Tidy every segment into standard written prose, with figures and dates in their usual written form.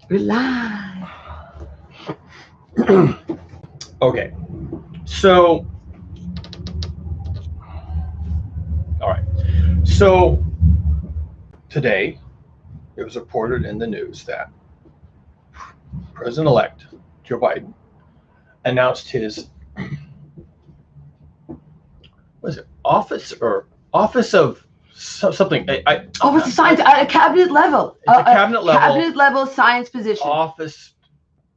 We're live. Okay, so, all right. So today it was reported in the news that President-elect Joe Biden announced his, what is it, office of something. Oh, it's a science at a cabinet level. It's a cabinet level. Cabinet level science position. Office.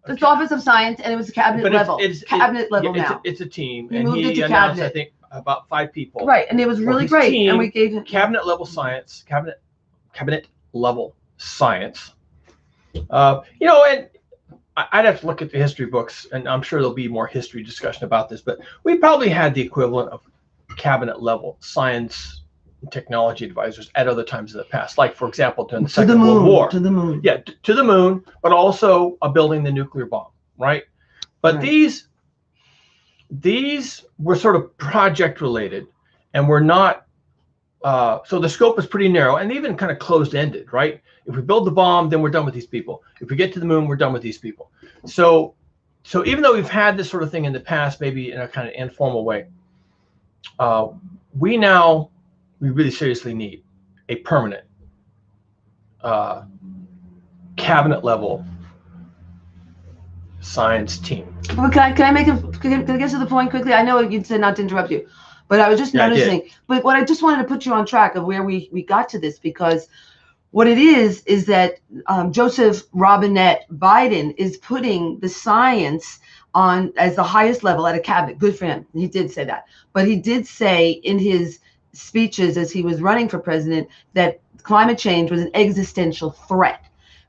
It's the Office of Science, and it was a cabinet But level. Cabinet level now. It's a team, He and moved it he to announced, I cabinet. think, about 5 people. Right, and it was really his great. team, And we gave him cabinet level science, cabinet level science. And I'd have to look at the history books, and I'm sure there'll be more history discussion about this, but we probably had the equivalent of cabinet level science and technology advisors at other times in the past, like, for example, during the Second World War. To the moon. Yeah, to the moon, but also building the nuclear bomb, right? But Right. these were sort of project related, and were not. So the scope is pretty narrow and even kind of closed ended, right? If we build the bomb, then we're done with these people. If we get to the moon, we're done with these people. So even though we've had this sort of thing in the past, maybe in a kind of informal way, we really seriously need a permanent cabinet level science team. But can I get to the point quickly? I know you said not to interrupt you, but I was just noticing. But what I just wanted to put you on track of where we got to this, because what it is that Joseph Robinette Biden is putting the science on as the highest level at a cabinet. Good for him. He did say that. But he did say in his speeches as he was running for president that climate change was an existential threat.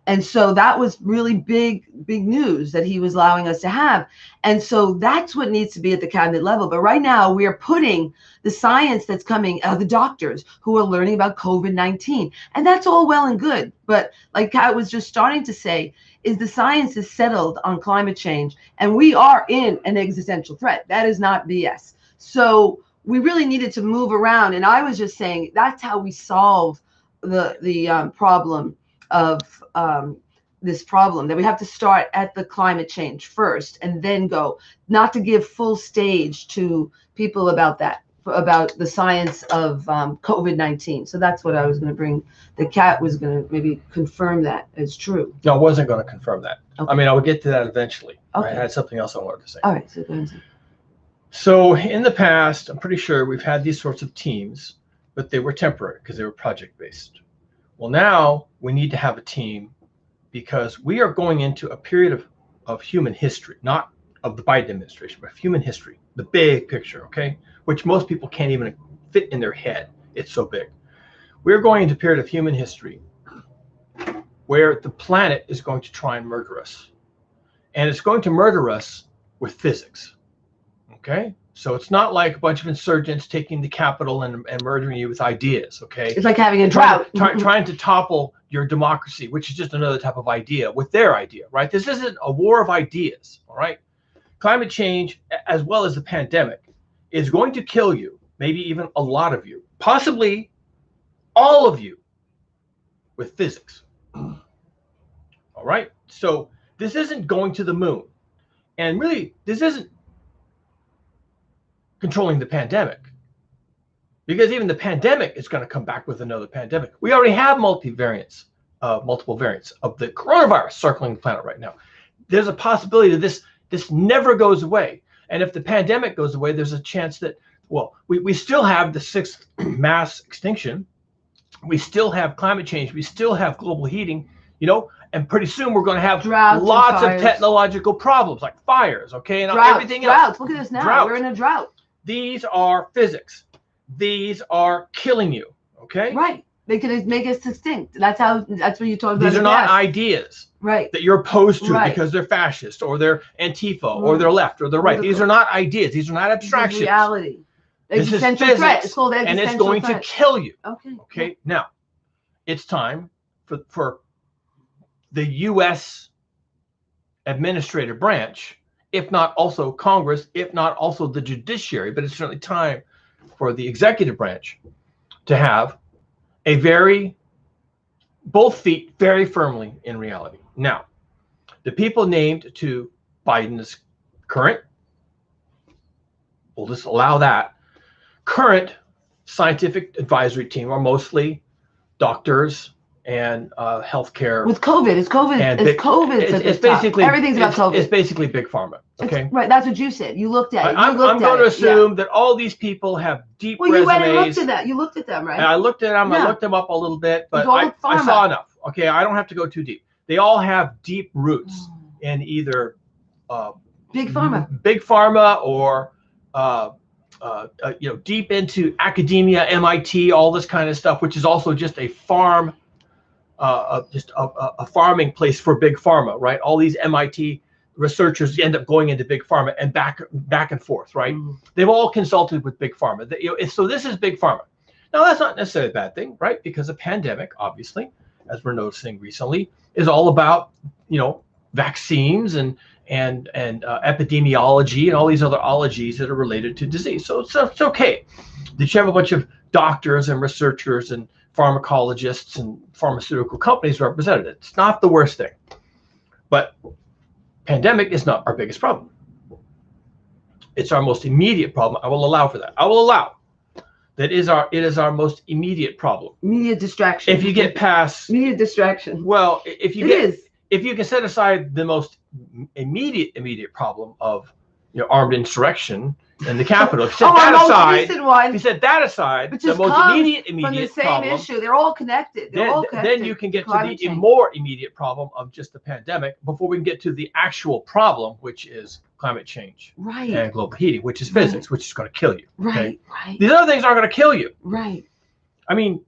And so that was really big news that he was allowing us to have. And so that's what needs to be at the cabinet level. But right now we are putting the science that's coming, the doctors who are learning about COVID-19. And that's all well and good. But like I was just starting to say, is the science is settled on climate change. And we are in an existential threat. That is not BS. So we really needed to move around. And I was just saying that's how we solve the problem of this problem, that we have to start at the climate change first and then go, not to give full stage to people about the science of COVID-19. So that's what I was going to bring. The cat was going to maybe confirm that as true. No, I wasn't going to confirm that. Okay. I mean, I would get to that eventually. Okay. I had something else I wanted to say. All right, so go ahead. So in the past, I'm pretty sure we've had these sorts of teams, but they were temporary because they were project-based. Well, now we need to have a team because we are going into a period of human history, not of the Biden administration, but of human history, the big picture, okay, which most people can't even fit in their head. It's so big. We're going into a period of human history where the planet is going to try and murder us. And it's going to murder us with physics, okay? So it's not like a bunch of insurgents taking the Capitol and murdering you with ideas, okay? It's like having a drought. Trying to topple your democracy, which is just another type of idea with their idea, right? This isn't a war of ideas, all right? Climate change, as well as the pandemic, is going to kill you, maybe even a lot of you, possibly all of you, with physics. All right? So this isn't going to the moon. And really, this isn't controlling the pandemic, because even the pandemic is going to come back with another pandemic. We already have multiple variants of the coronavirus circling the planet right now. There's a possibility that this never goes away. And if the pandemic goes away, there's a chance that, well, we still have the 6th mass extinction. We still have climate change. We still have global heating, and pretty soon we're going to have lots of technological problems like fires, okay, and everything else. Droughts. Look at this now. We're in a drought. These are physics. These are killing you, okay? Right. They could make us extinct. That's what you talked about. These are not ideas, right, that you're opposed to because they're fascist or they're Antifa or they're left or they're right. These are not ideas. These are not abstractions. This is reality. This is physics, threat. It's called existential and it's going to kill you. Okay. Now, it's time for the U.S. administrative branch, if not also Congress, if not also the judiciary, but it's certainly time for the executive branch to have both feet very firmly in reality. Now, the people named to Biden's current, we'll just allow that, current scientific advisory team are mostly doctors and healthcare. With COVID, it's COVID. It's basically everything's about COVID. It's basically big pharma. Okay, right. That's what you said. You looked at it. I'm going to assume that all these people have deep resumes. You went and looked at that. You looked at them, right? And I looked at them. Yeah. I looked them up a little bit, but I saw enough. Okay, I don't have to go too deep. They all have deep roots in either big pharma, or deep into academia, MIT, all this kind of stuff, which is also just a farm, just a farming place for big pharma, right? All these MIT researchers end up going into big pharma and back and forth, right? They've all consulted with big pharma. So this is big pharma. Now that's not necessarily a bad thing, right? Because a pandemic, obviously, as we're noticing recently, is all about vaccines and epidemiology and all these other ologies that are related to disease. So it's okay that you have a bunch of doctors and researchers and pharmacologists and pharmaceutical companies represented. It's not the worst thing, but pandemic is not our biggest problem. It's our most immediate problem. I will allow for that. I will allow that it is our most immediate problem. Immediate distraction. If you get past immediate distraction. Well, if you can set aside the most immediate problem of armed insurrection in the Capitol, if you set that aside, the most immediate from the same issue, they're all connected. Then you can get to the more immediate problem of just the pandemic before we can get to the actual problem, which is climate change, right, and global heating, which is physics, which is going to kill you. Right. These other things aren't going to kill you. Right. I mean,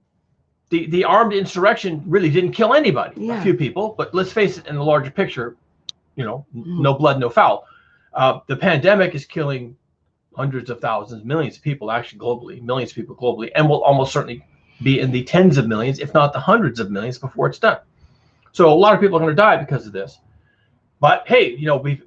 the armed insurrection really didn't kill anybody. Yeah. A few people, but let's face it, in the larger picture, no blood, no foul. The pandemic is killing hundreds of thousands, millions of people, actually globally, millions of people globally, and will almost certainly be in the tens of millions, if not the hundreds of millions before it's done. So a lot of people are going to die because of this. But hey,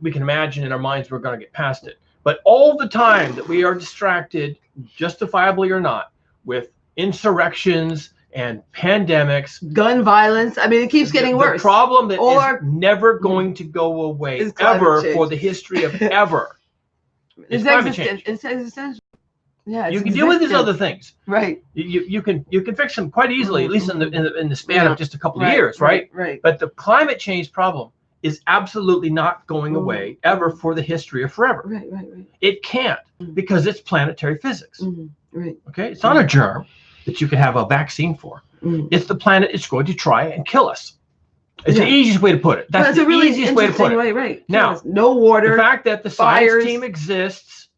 we can imagine in our minds we're going to get past it. But all the time that we are distracted, justifiably or not, with insurrections and pandemics, gun violence. I mean, it keeps getting worse. The problem that is never going to go away ever for the history of ever is climate change. It's existential. Yeah, you can deal with these other things, right? You can fix them quite easily, at least in the span of just a couple of years, right? Right. But the climate change problem is absolutely not going away ever for the history of forever. Right. It can't because it's planetary physics. Right. Okay, it's not a germ that you can have a vaccine for. It's the planet. It's going to try and kill us. It's the easiest way to put it. That's the easiest way to put it. Right. Now, no water. The fact that the science team exists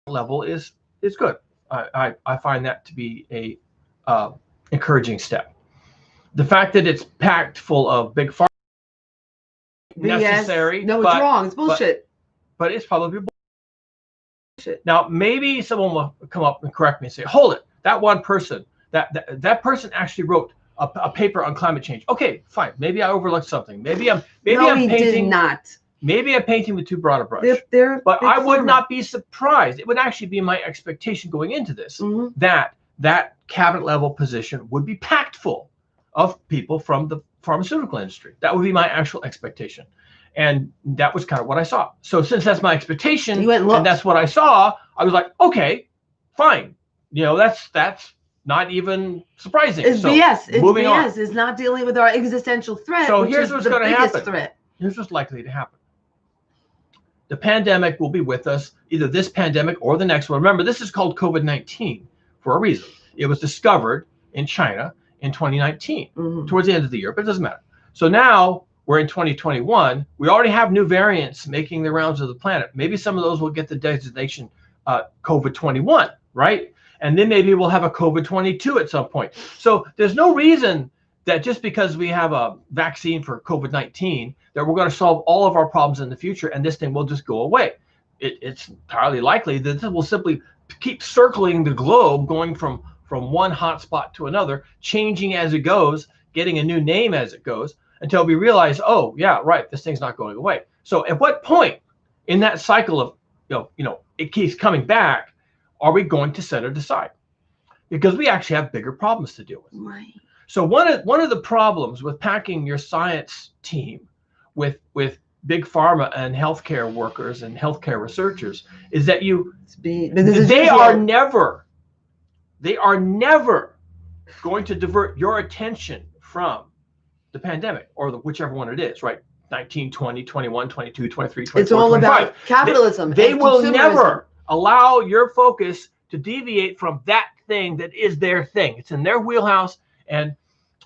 level is good. I find that to be a encouraging step. The fact that it's packed full of big pharma necessary. No, it's wrong. It's bullshit. But it's probably bullshit. Now, maybe someone will come up and correct me and say, "Hold it! That one person, that person actually wrote a paper on climate change." Okay, fine. Maybe I overlooked something. Maybe I'm painting. Did not. Maybe I'm painting with too broad a brush. But I would not be surprised. It would actually be my expectation going into this that cabinet level position would be packed full of people from the pharmaceutical industry. That would be my actual expectation. And that was kind of what I saw. So since that's my expectation and that's what I saw, I was like, okay, fine. That's not even surprising. It's BS. It's moving BS. It's not dealing with our existential threat. So here's what's going to happen. Here's what's likely to happen. The pandemic will be with us, either this pandemic or the next one. Remember, this is called COVID-19 for a reason. It was discovered in China in 2019, towards the end of the year, but it doesn't matter. So now we're in 2021. We already have new variants making the rounds of the planet. Maybe some of those will get the designation COVID-21, right? And then maybe we'll have a COVID-22 at some point. So there's no reason that just because we have a vaccine for COVID-19 that we're going to solve all of our problems in the future and this thing will just go away. It's entirely likely that this will simply keep circling the globe, going from one hotspot to another, changing as it goes, getting a new name as it goes, until we realize, oh yeah, right, this thing's not going away. So at what point in that cycle of it keeps coming back, are we going to set it aside? Because we actually have bigger problems to deal with. Right. So one of the problems with packing your science team with big pharma and healthcare workers and healthcare researchers is that they are never going to divert your attention from the pandemic or whichever one it is, right? 19, 20, 21, 22, 23, 24, it's all 25. about capitalism. They will never allow your focus to deviate from that thing that is their thing. It's in their wheelhouse. And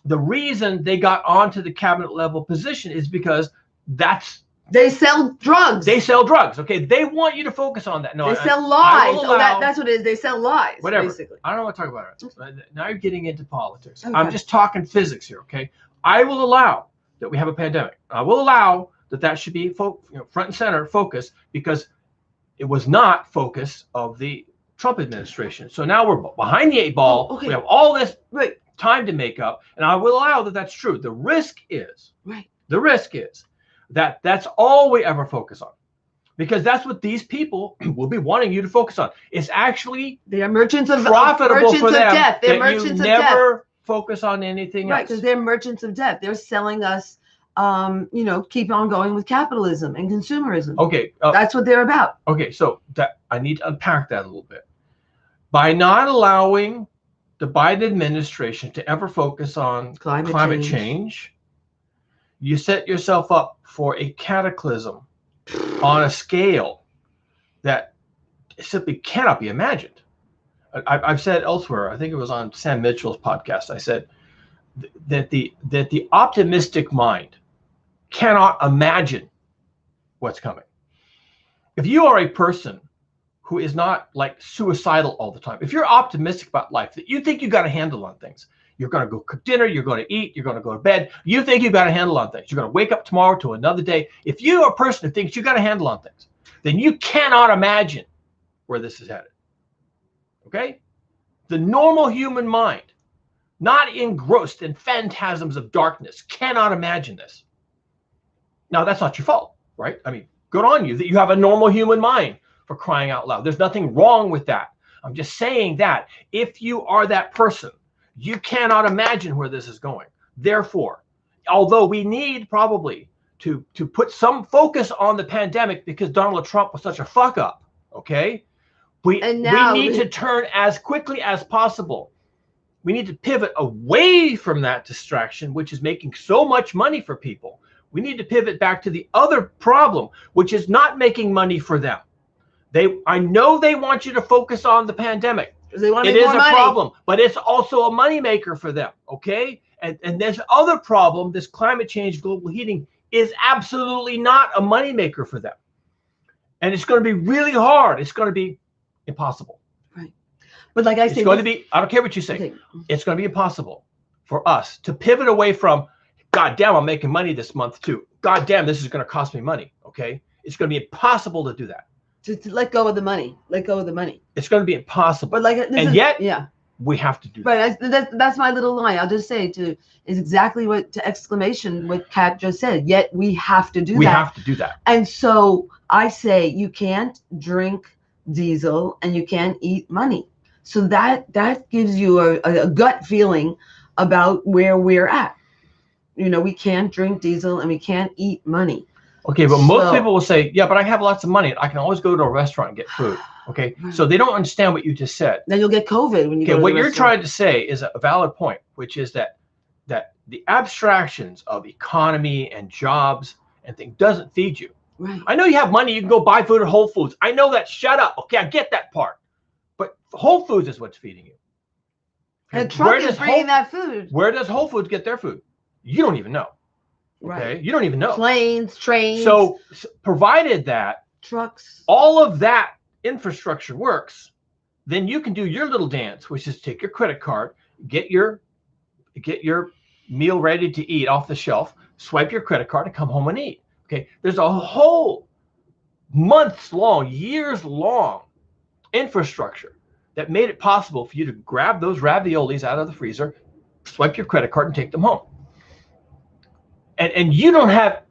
the reason they got onto the cabinet level position is because they sell drugs. They sell drugs. Okay. They want you to focus on that. No, they sell lies. That's what it is. They sell lies. Whatever. Basically. I don't want to talk about it. Now you're getting into politics. Okay. I'm just talking physics here. Okay. I will allow that we have a pandemic. I will allow that should be front and center focus, because it was not focus of the Trump administration. So now we're behind the 8 ball. Okay. We have all this time to make up, and I will allow that that's true. The risk is that that's all we ever focus on, because that's what these people will be wanting you to focus on. It's actually they are merchants of profitable for them death. They're that merchants you of never death. Focus on anything else. Right, because they're merchants of death. They're selling us, keep on going with capitalism and consumerism. Okay, that's what they're about. Okay, so that I need to unpack that a little bit. By not allowing the Biden administration to ever focus on climate change, you set yourself up for a cataclysm on a scale that simply cannot be imagined. I've said elsewhere, I think it was on Sam Mitchell's podcast, I said that the optimistic mind cannot imagine what's coming. If you are a person who is not like suicidal all the time, if you're optimistic about life, that you think you got a handle on things, you're going to go cook dinner, you're going to eat, you're going to go to bed, you think you got a handle on things, you're going to wake up tomorrow to another day. If you're a person who thinks you got a handle on things, then you cannot imagine where this is headed. Okay? The normal human mind, not engrossed in phantasms of darkness, cannot imagine this. Now, that's not your fault, right? I mean, good on you that you have a normal human mind, for crying out loud. There's nothing wrong with that. I'm just saying that if you are that person, you cannot imagine where this is going. Therefore, although we need probably to put some focus on the pandemic because Donald Trump was such a fuck up, okay? We need to turn as quickly as possible. We need to pivot away from that distraction, which is making so much money for people. We need to pivot back to the other problem, which is not making money for them. I know they want you to focus on the pandemic. They want to make more money. It is a problem, but it's also a moneymaker for them, okay? And this other problem, this climate change, global heating, is absolutely not a moneymaker for them. And it's going to be really hard. It's going to be impossible. Right. But like I say, it's going to be, I don't care what you say, okay. It's going to be impossible for us to pivot away from, God damn, I'm making money this month too. God damn, this is going to cost me money, okay? It's going to be impossible to do that. To let go of the money. Let go of the money. It's going to be impossible. But yet, we have to do that. Right. That's my little line. I'll just say is exactly what Kat just said. Yet we have to do that. We have to do that. And so I say you can't drink diesel and you can't eat money. So that gives you a gut feeling about where we're at. We can't drink diesel and we can't eat money. Okay, but most people will say, yeah, but I have lots of money. I can always go to a restaurant and get food. Okay, so they don't understand what you just said. Then you'll get COVID when you go to the what you're restaurant. trying to say is a valid point, which is that the abstractions of economy and jobs and things doesn't feed you. Right. I know you have money. You can go buy food at Whole Foods. I know that. Shut up. Okay, I get that part. But Whole Foods is what's feeding you. And Trump is bringing that food. Where does Whole Foods get their food? You don't even know. Okay, right. You don't even know. Planes, trains. So provided that trucks, all of that infrastructure works, then you can do your little dance, which is take your credit card, get your meal ready to eat off the shelf, swipe your credit card, and come home and eat. Okay, there's a whole months-long, years-long infrastructure that made it possible for you to grab those raviolis out of the freezer, swipe your credit card, and take them home. And you don't have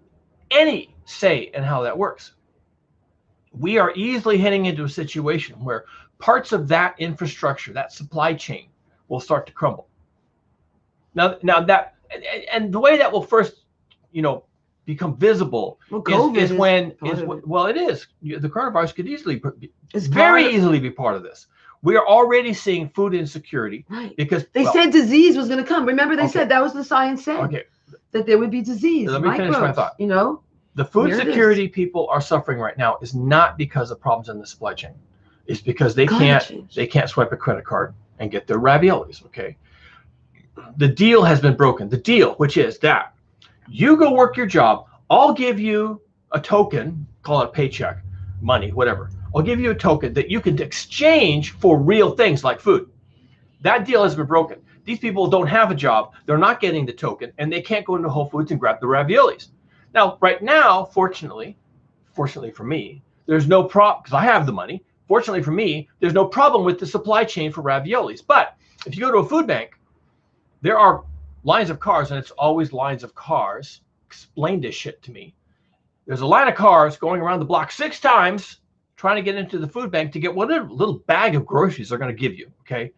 any say in how that works. We are easily heading into a situation where parts of that infrastructure, that supply chain, will start to crumble. Now that, and the way that will first, be become visible Well, COVID is when part is of it. well, it is. The coronavirus could easily It's very part of- easily be part of this. We are already seeing food insecurity Right. because They well, said disease was going to come. Remember, they Okay. said that was the science said okay, that there would be disease. Let me finish my microbes, thought. You know, the food Here it is. security people are suffering right now is not because of problems in the supply chain. It's because they Climate change. can't swipe a credit card and get their raviolis. Okay. The deal has been broken. The deal, which is that you go work your job, I'll give you a token, call it a paycheck, money, whatever. I'll give you a token that you can exchange for real things like food. That deal has been broken. These people don't have a job. They're not getting the token, and they can't go into Whole Foods and grab the raviolis. Now, right now, fortunately for me, there's no problem because I have the money. Fortunately for me, there's no problem with the supply chain for raviolis. But if you go to a food bank, there are lines of cars, and it's always lines of cars. Explain this shit to me. There's a line of cars going around the block 6 times trying to get into the food bank to get whatever little bag of groceries they're going to give you, okay?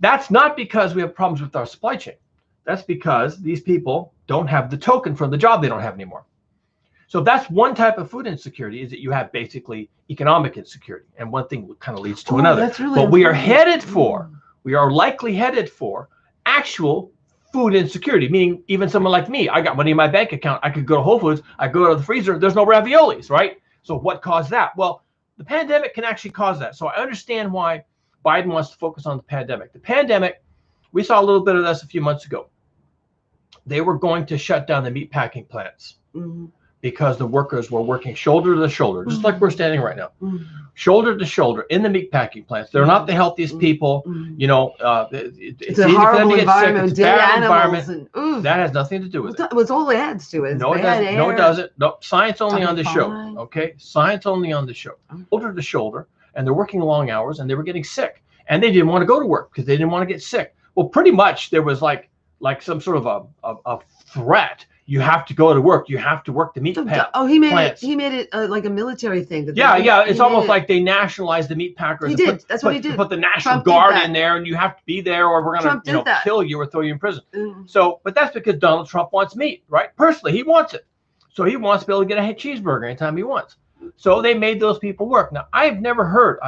That's not because we have problems with our supply chain. That's because these people don't have the token from the job they don't have anymore. So that's one type of food insecurity, is that you have basically economic insecurity, and one thing kind of leads to another. That's really but we are important. headed for, we are likely headed for actual food insecurity, meaning even someone like me, I got money in my bank account, I could go to Whole Foods, I go to the freezer, there's no raviolis, right? So what caused that? Well, the pandemic can actually cause that. So I understand why Biden wants to focus on the pandemic. The pandemic, we saw a little bit of this a few months ago. They were going to shut down the meat packing plants because the workers were working shoulder to shoulder, just like we're standing right now, shoulder to shoulder in the meat packing plants. They're not the healthiest people. You know, it's a horrible environment, dead animals, and that has nothing to do with it. It's all it adds to it. No, it doesn't. No, it doesn't. No, science only on the show. Fine. Okay, science only on the show. Shoulder to shoulder, and they're working long hours, and they were getting sick, and they didn't want to go to work because they didn't want to get sick. Well, pretty much there was like some sort of a threat. You have to go to work. You have to work the meat plant. Oh, he made plants. it. He made it like a military thing. Yeah. It's almost like they nationalized the meat packers. He did. That's what he did. Put the National Trump Guard in there, and you have to be there, or we're going to kill you or throw you in prison. So, but that's because Donald Trump wants meat, right? Personally, he wants it. So he wants to be able to get a cheeseburger anytime he wants. So they made those people work. Now, I've never heard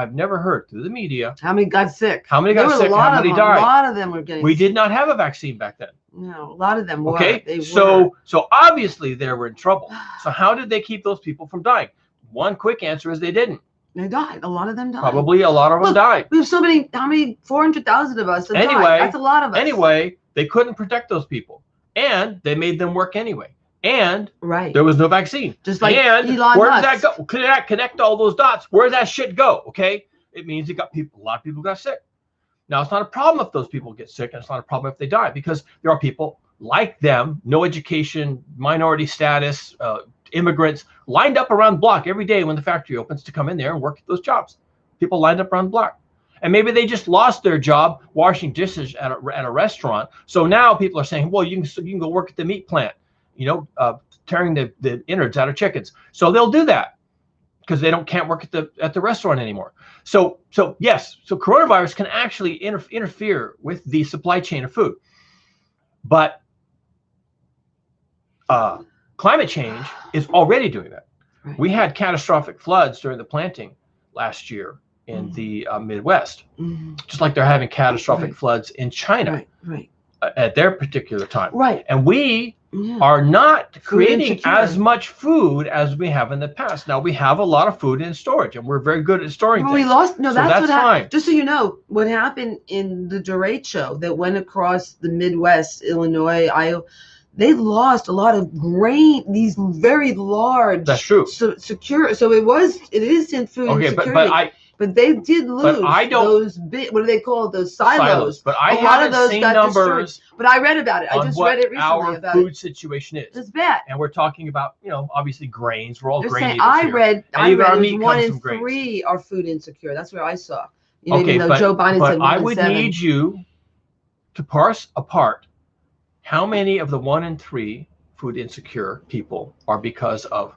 through the media how many got sick. How many got sick? How many died? A lot of them were getting. We did not have a vaccine back then. No, a lot of them were. Okay, so obviously they were in trouble. So how did they keep those people from dying? One quick answer is they didn't. They died. A lot of them died. Probably a lot of them died. We have so many. How many? 400,000 of us. Anyway, died. That's a lot of us. Anyway, they couldn't protect those people, and they made them work anyway. And there was no vaccine. Just like and Elon where Musk. did that go? Connect all those dots. Where did that shit go? Okay, it means a lot of people got sick. Now, it's not a problem if those people get sick, and it's not a problem if they die, because there are people like them, no education, minority status, immigrants, lined up around the block every day when the factory opens to come in there and work those jobs. People lined up around the block. And maybe they just lost their job washing dishes at a restaurant. So now people are saying, well, you can go work at the meat plant, tearing the innards out of chickens. So they'll do that because they can't work at the restaurant anymore. So yes, so coronavirus can actually interfere with the supply chain of food. But climate change is already doing that. Right. We had catastrophic floods during the planting last year in the Midwest, just like they're having catastrophic floods in China at their particular time. Right. And we are not creating as much food as we have in the past. Now, we have a lot of food in storage, and we're very good at storing things. We lost. No, so that's what happened. fine. Just so you know, what happened in the derecho that went across the Midwest, Illinois, Iowa, they lost a lot of grain. These very large. That's true. So it is in food insecurity. But they did lose those big, what do they call it? Those silos. But I haven't seen numbers. Destroyed. But I read about it. I just read it recently our about food situation is. It's bad. And we're talking about, obviously grains. We're all They're grain saying, eaters I here. read our meat 1 comes in from grains. 3 are food insecure. That's what I saw. Okay, even though Joe Biden said 1 in 7. I would need you to parse apart how many of the 1 in 3 food insecure people are because of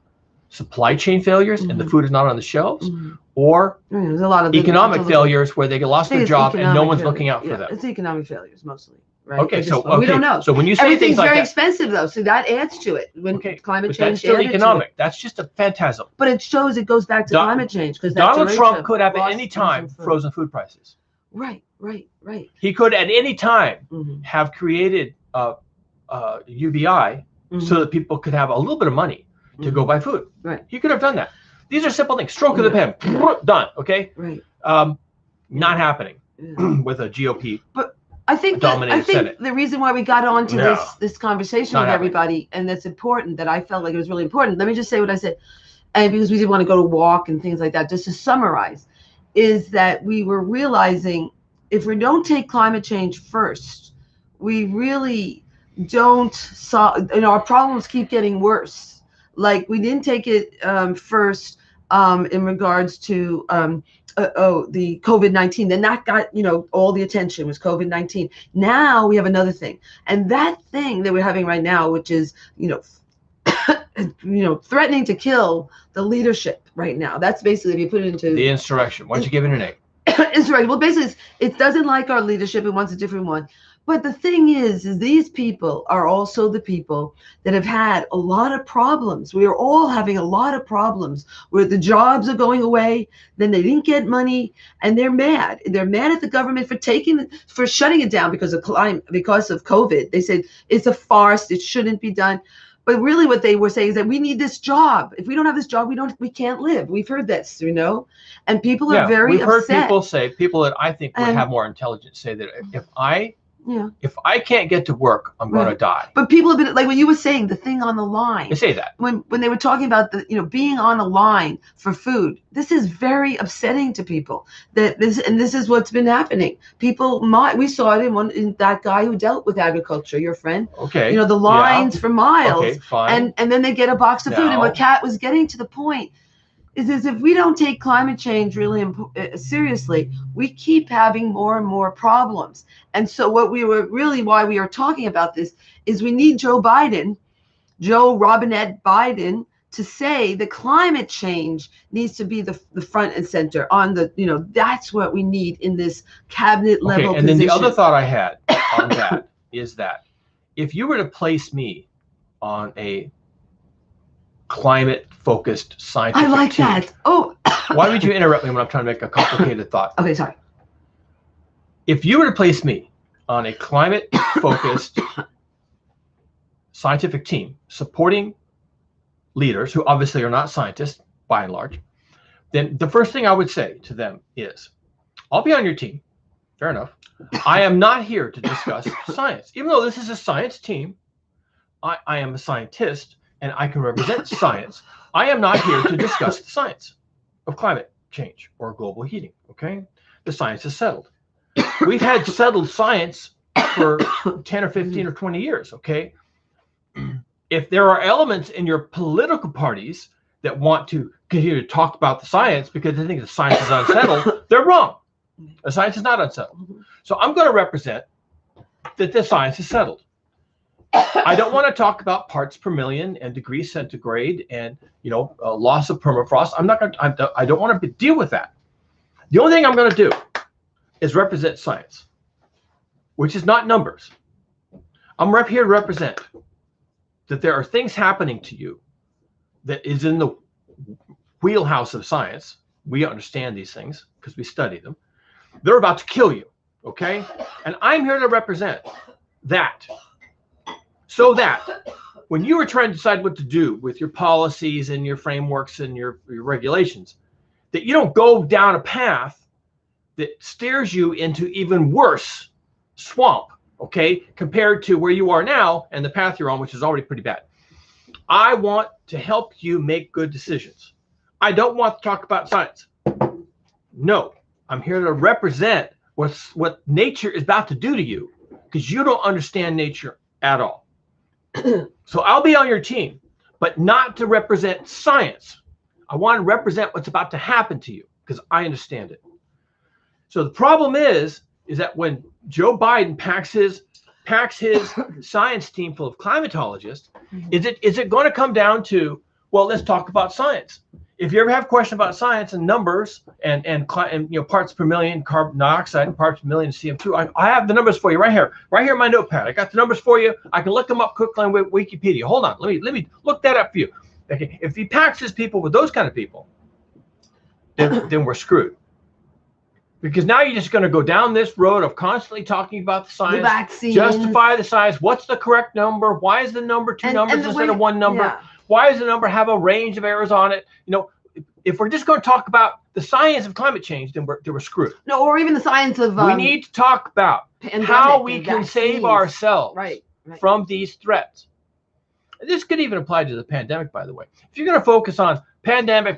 supply chain failures and the food is not on the shelves, or there's a lot of economic failures where they lost their job and no one's looking out for them. It's economic failures mostly. right? Okay, we don't know. So when you say Everything's things like very that, expensive though, so that adds to it. When climate but change that's still added to it. economic. That's just a phantasm. But it shows it goes back to climate change because Donald Trump could have at any time frozen food prices. Right. He could at any time have created UBI so that people could have a little bit of money to go buy food. Right. He could have done that. These are simple things. Stroke of the pen. Done. Okay. Right. Not happening with a GOP. But I think Senate. the reason why we got onto this conversation with everybody, and that's important, that I felt like it was really important. Let me just say what I said, and because we didn't want to go to walk and things like that. Just to summarize, is that we were realizing if we don't take climate change first, we really don't solve. Our problems keep getting worse. Like we didn't take it first in regards to the COVID-19. Then that got all the attention was COVID-19. Now we have another thing, and that thing that we're having right now, which is threatening to kill the leadership right now. That's basically, if you put it into the insurrection. Why don't you give it an name? Insurrection. Well, basically, it doesn't like our leadership. It wants a different one. But the thing is these people are also the people that have had a lot of problems. We are all having a lot of problems where the jobs are going away, then they didn't get money, and they're mad. They're mad at the government for shutting it down because of COVID. They said it's a farce. It shouldn't be done. But really what they were saying is that we need this job. If we don't have this job, we can't live. We've heard this, and people are very upset. We've heard people that I think would have more intelligence say that if I can't get to work, I'm going to die. But people have been, like when you were saying the thing on the line. They say that. When they were talking about being on a line for food, this is very upsetting to people. This is what's been happening. People, we saw it in that guy who dealt with agriculture, your friend. Okay. The lines for miles. Okay, fine. And then they get a box of food. And what Kat was getting to the point is if we don't take climate change really seriously, we keep having more and more problems. And so why we are talking about this is we need Joe Robinette Biden, to say the climate change needs to be the front and center on that's what we need in this cabinet level and position. Then the other thought I had on that is that if you were to place me on a climate-focused scientific I like team, that. Oh. Why would you interrupt me when I'm trying to make a complicated thought? Okay, sorry. If you were to place me on a climate-focused scientific team supporting leaders who obviously are not scientists by and large, then the first thing I would say to them is, I'll be on your team. Fair enough. I am not here to discuss science. Even though this is a science team, I am a scientist and I can represent science. I am not here to discuss the science of climate change or global heating, okay? The science is settled. We've had settled science for 10 or 15 or 20 years, okay? If there are elements in your political parties that want to continue to talk about the science because they think the science is unsettled, they're wrong. The science is not unsettled. So I'm going to represent that the science is settled. I don't want to talk about parts per million and degrees centigrade and loss of permafrost. I don't want to deal with that. The only thing I'm going to do is represent science, which is not numbers. I'm here to represent that there are things happening to you that is in the wheelhouse of science. We understand these things because we study them. They're about to kill you, okay? And I'm here to represent that. So that when you are trying to decide what to do with your policies and your frameworks and your regulations, that you don't go down a path that steers you into even worse swamp, okay, compared to where you are now and the path you're on, which is already pretty bad. I want to help you make good decisions. I don't want to talk about science. No, I'm here to represent what nature is about to do to you because you don't understand nature at all. So I'll be on your team, but not to represent science. I want to represent what's about to happen to you because I understand it. So the problem is that when Joe Biden packs his science team full of climatologists, is it going to come down to, well, let's talk about science? if you ever have a question about science and numbers and parts per million carbon dioxide and parts per million CO2, I have the numbers for you right here in my notepad. I got the numbers for you. I can look them up quickly on Wikipedia. Hold on, let me look that up for you. Okay, if he packs his people with those kind of people, then we're screwed. Because now you're just going to go down this road of constantly talking about the science, justify the science. What's the correct number? Why is the number two numbers instead of one number? Yeah. Why does the number have a range of errors on it? If we're just going to talk about the science of climate change, then we're screwed. No, or even the science of we need to talk about how we can save ourselves from these threats. And this could even apply to the pandemic, by the way. If you're going to focus on pandemic,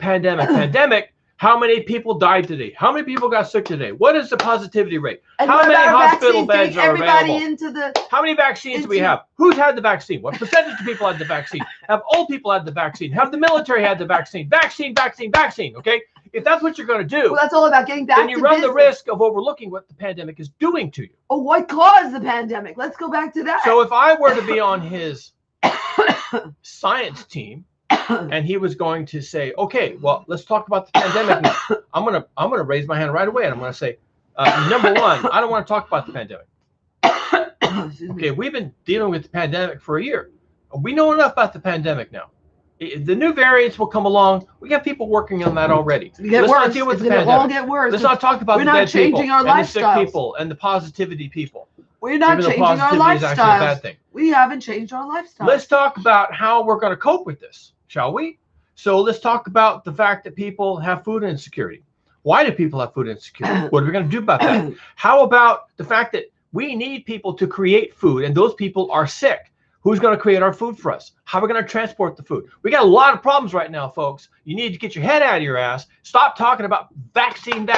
how many people died today? How many people got sick today? What is the positivity rate? And how many hospital beds are available? Into how many vaccines do we have? Who's had the vaccine? What percentage of people had the vaccine? Have old people had the vaccine? Have the military had the vaccine? Vaccine. Okay? If that's what you're going to do, well, that's all about getting back to business. Then you run the risk of overlooking what the pandemic is doing to you. Oh, what caused the pandemic? Let's go back to that. So if I were to be on his science team, and he was going to say, okay, well, let's talk about the pandemic now. I'm gonna raise my hand right away, and I'm gonna say, number one, I don't want to talk about the pandemic. Okay, we've been dealing with the pandemic for a year. We know enough about the pandemic now. The new variants will come along. We got people working on that already. Let's not deal with the pandemic. All get worse. Let's not talk about the dead people and the sick people and the positivity people. We're not changing our lifestyles. We haven't changed our lifestyles. Let's talk about how we're going to cope with this, shall we? So let's talk about the fact that people have food insecurity. Why do people have food insecurity? What are we going to do about that? How about the fact that we need people to create food and those people are sick? Who's going to create our food for us? How are we going to transport the food? We got a lot of problems right now, folks. You need to get your head out of your ass. Stop talking about vaccine,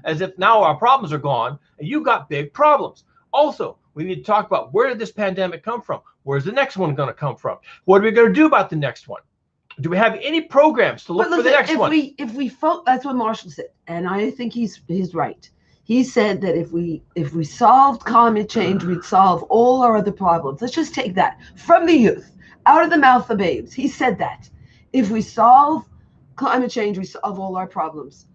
as if now our problems are gone and you've got big problems. Also, we need to talk about where did this pandemic come from? Where's the next one going to come from? What are we going to do about the next one? Do we have any programs to look for the next one? If we that's what Marshall said, and I think he's right. He said that if we solved climate change, we'd solve all our other problems. Let's just take that from the youth, out of the mouth of babes. He said that if we solve climate change, we solve all our problems.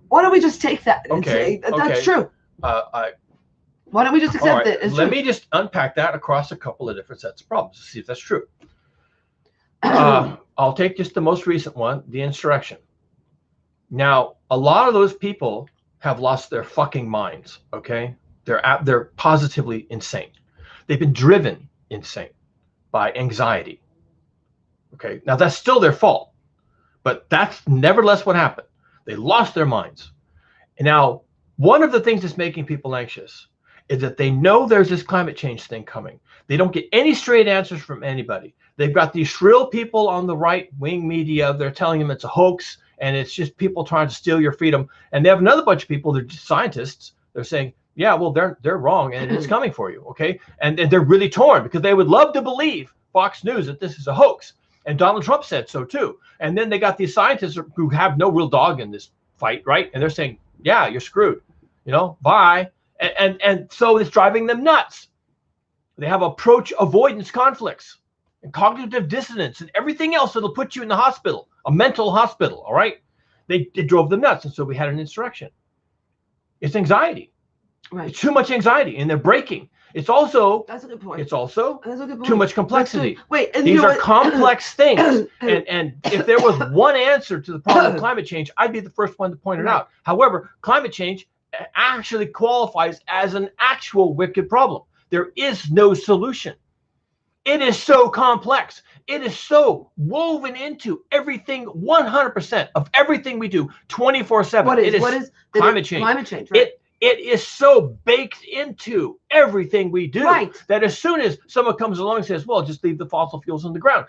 Why don't we just take that and say that that's true? Why don't we just accept it? Let me just unpack that across a couple of different sets of problems to see if that's true. I'll take just the most recent one, the insurrection. Now, a lot of those people have lost their fucking minds, okay? They're positively insane. They've been driven insane by anxiety, okay? Now, that's still their fault, but that's nevertheless what happened. They lost their minds. And now, one of the things that's making people anxious is that they know there's this climate change thing coming. They don't get any straight answers from anybody. They've got these shrill people on the right-wing media. They're telling them it's a hoax, and it's just people trying to steal your freedom. And they have another bunch of people, they're just scientists. They're saying, yeah, well, they're wrong, and it's coming for you, okay? And they're really torn because they would love to believe Fox News that this is a hoax. And Donald Trump said so, too. And then they got these scientists who have no real dog in this fight, right? And they're saying, yeah, you're screwed, bye. And so it's driving them nuts. They have approach avoidance conflicts and cognitive dissonance and everything else that'll put you in the hospital, a mental hospital, all right? It drove them nuts, and so we had an insurrection. It's anxiety. Right. It's too much anxiety, and they're breaking. It's also that's a good point. It's also too much complexity. Wait, and these are complex things. And if there was one answer to the problem of climate change, I'd be the first one to point it out. However, climate change actually qualifies as an actual wicked problem. There is no solution. It is so complex. It is so woven into everything, 100% of everything we do, 24/7. What is climate change? Climate change, right? It is so baked into everything we do that as soon as someone comes along and says, well, just leave the fossil fuels in the ground,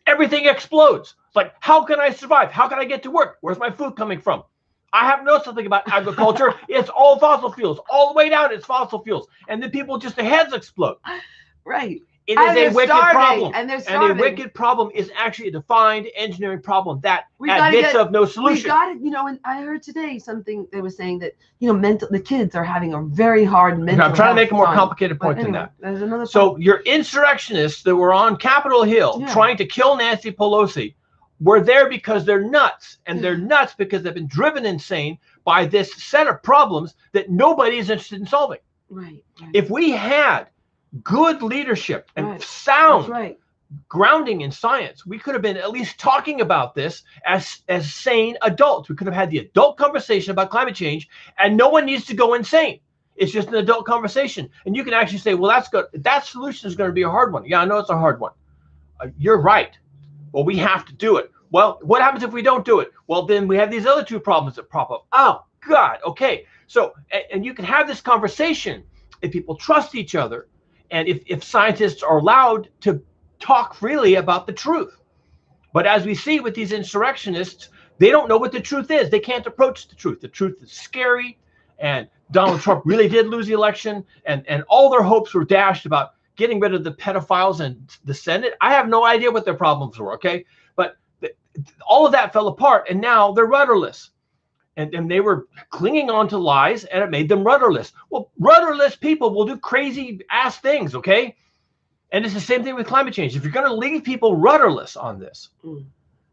everything explodes. It's like, how can I survive? How can I get to work? Where's my food coming from? I have known something about agriculture. It's all fossil fuels. All the way down, it's fossil fuels. And then people just, their heads explode. Right. It is a wicked problem. And a wicked problem is actually a defined engineering problem that admits of no solution. We got it, and I heard today something they were saying that, the kids are having a very hard mental I'm trying to make a more complicated point than that. There's another so your insurrectionists that were on Capitol Hill trying to kill Nancy Pelosi We're there because they're nuts, and they're nuts because they've been driven insane by this set of problems that nobody is interested in solving. Right. If we had good leadership and sound grounding in science, we could have been at least talking about this as sane adults. We could have had the adult conversation about climate change, and no one needs to go insane. It's just an adult conversation. And you can actually say, well, that's good. That solution is going to be a hard one. Yeah, I know it's a hard one. You're right. Well, we have to do it. Well, what happens if we don't do it? Well, then we have these other two problems that prop up. Oh, God. Okay. So, and you can have this conversation if people trust each other, and if scientists are allowed to talk freely about the truth. But as we see with these insurrectionists, they don't know what the truth is. They can't approach the truth. The truth is scary. And Donald Trump really did lose the election, and all their hopes were dashed about getting rid of the pedophiles and the Senate. I have no idea what their problems were, okay? But all of that fell apart, and now they're rudderless. And they were clinging on to lies, and it made them rudderless. Well, rudderless people will do crazy ass things, okay? And it's the same thing with climate change. If you're going to leave people rudderless on this,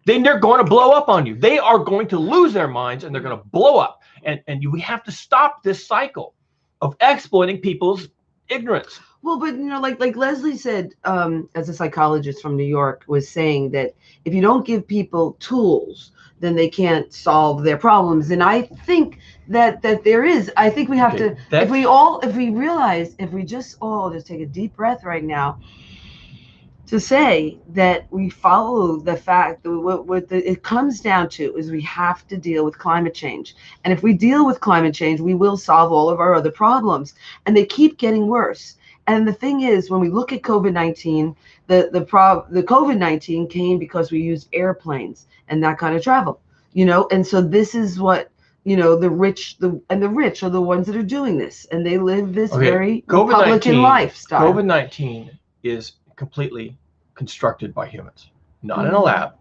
then they're going to blow up on you. They are going to lose their minds, and they're going to blow up. And we have to stop this cycle of exploiting people's ignorance. Well, but like Leslie said, as a psychologist from New York, was saying that if you don't give people tools, then they can't solve their problems. And I think that there is. I think we have to. If we just all take a deep breath right now, to say that we follow the fact that what it comes down to is we have to deal with climate change. And if we deal with climate change, we will solve all of our other problems. And they keep getting worse. And the thing is, when we look at COVID-19, the COVID-19 came because we used airplanes and that kind of travel, and so this is what, the rich are the ones that are doing this, and they live this very Republican lifestyle. COVID-19 is completely constructed by humans, not in a lab,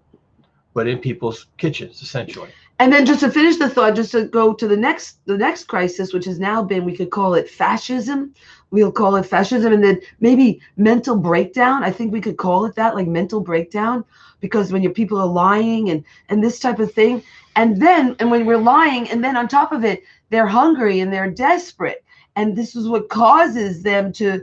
but in people's kitchens, essentially. And then just to finish the thought, just to go to the next crisis, which has now been, we could call it fascism. We'll call it fascism, and then maybe mental breakdown. I think we could call it that, like mental breakdown, because when your people are lying and this type of thing, and when we're lying, and then on top of it, they're hungry and they're desperate, and this is what causes them to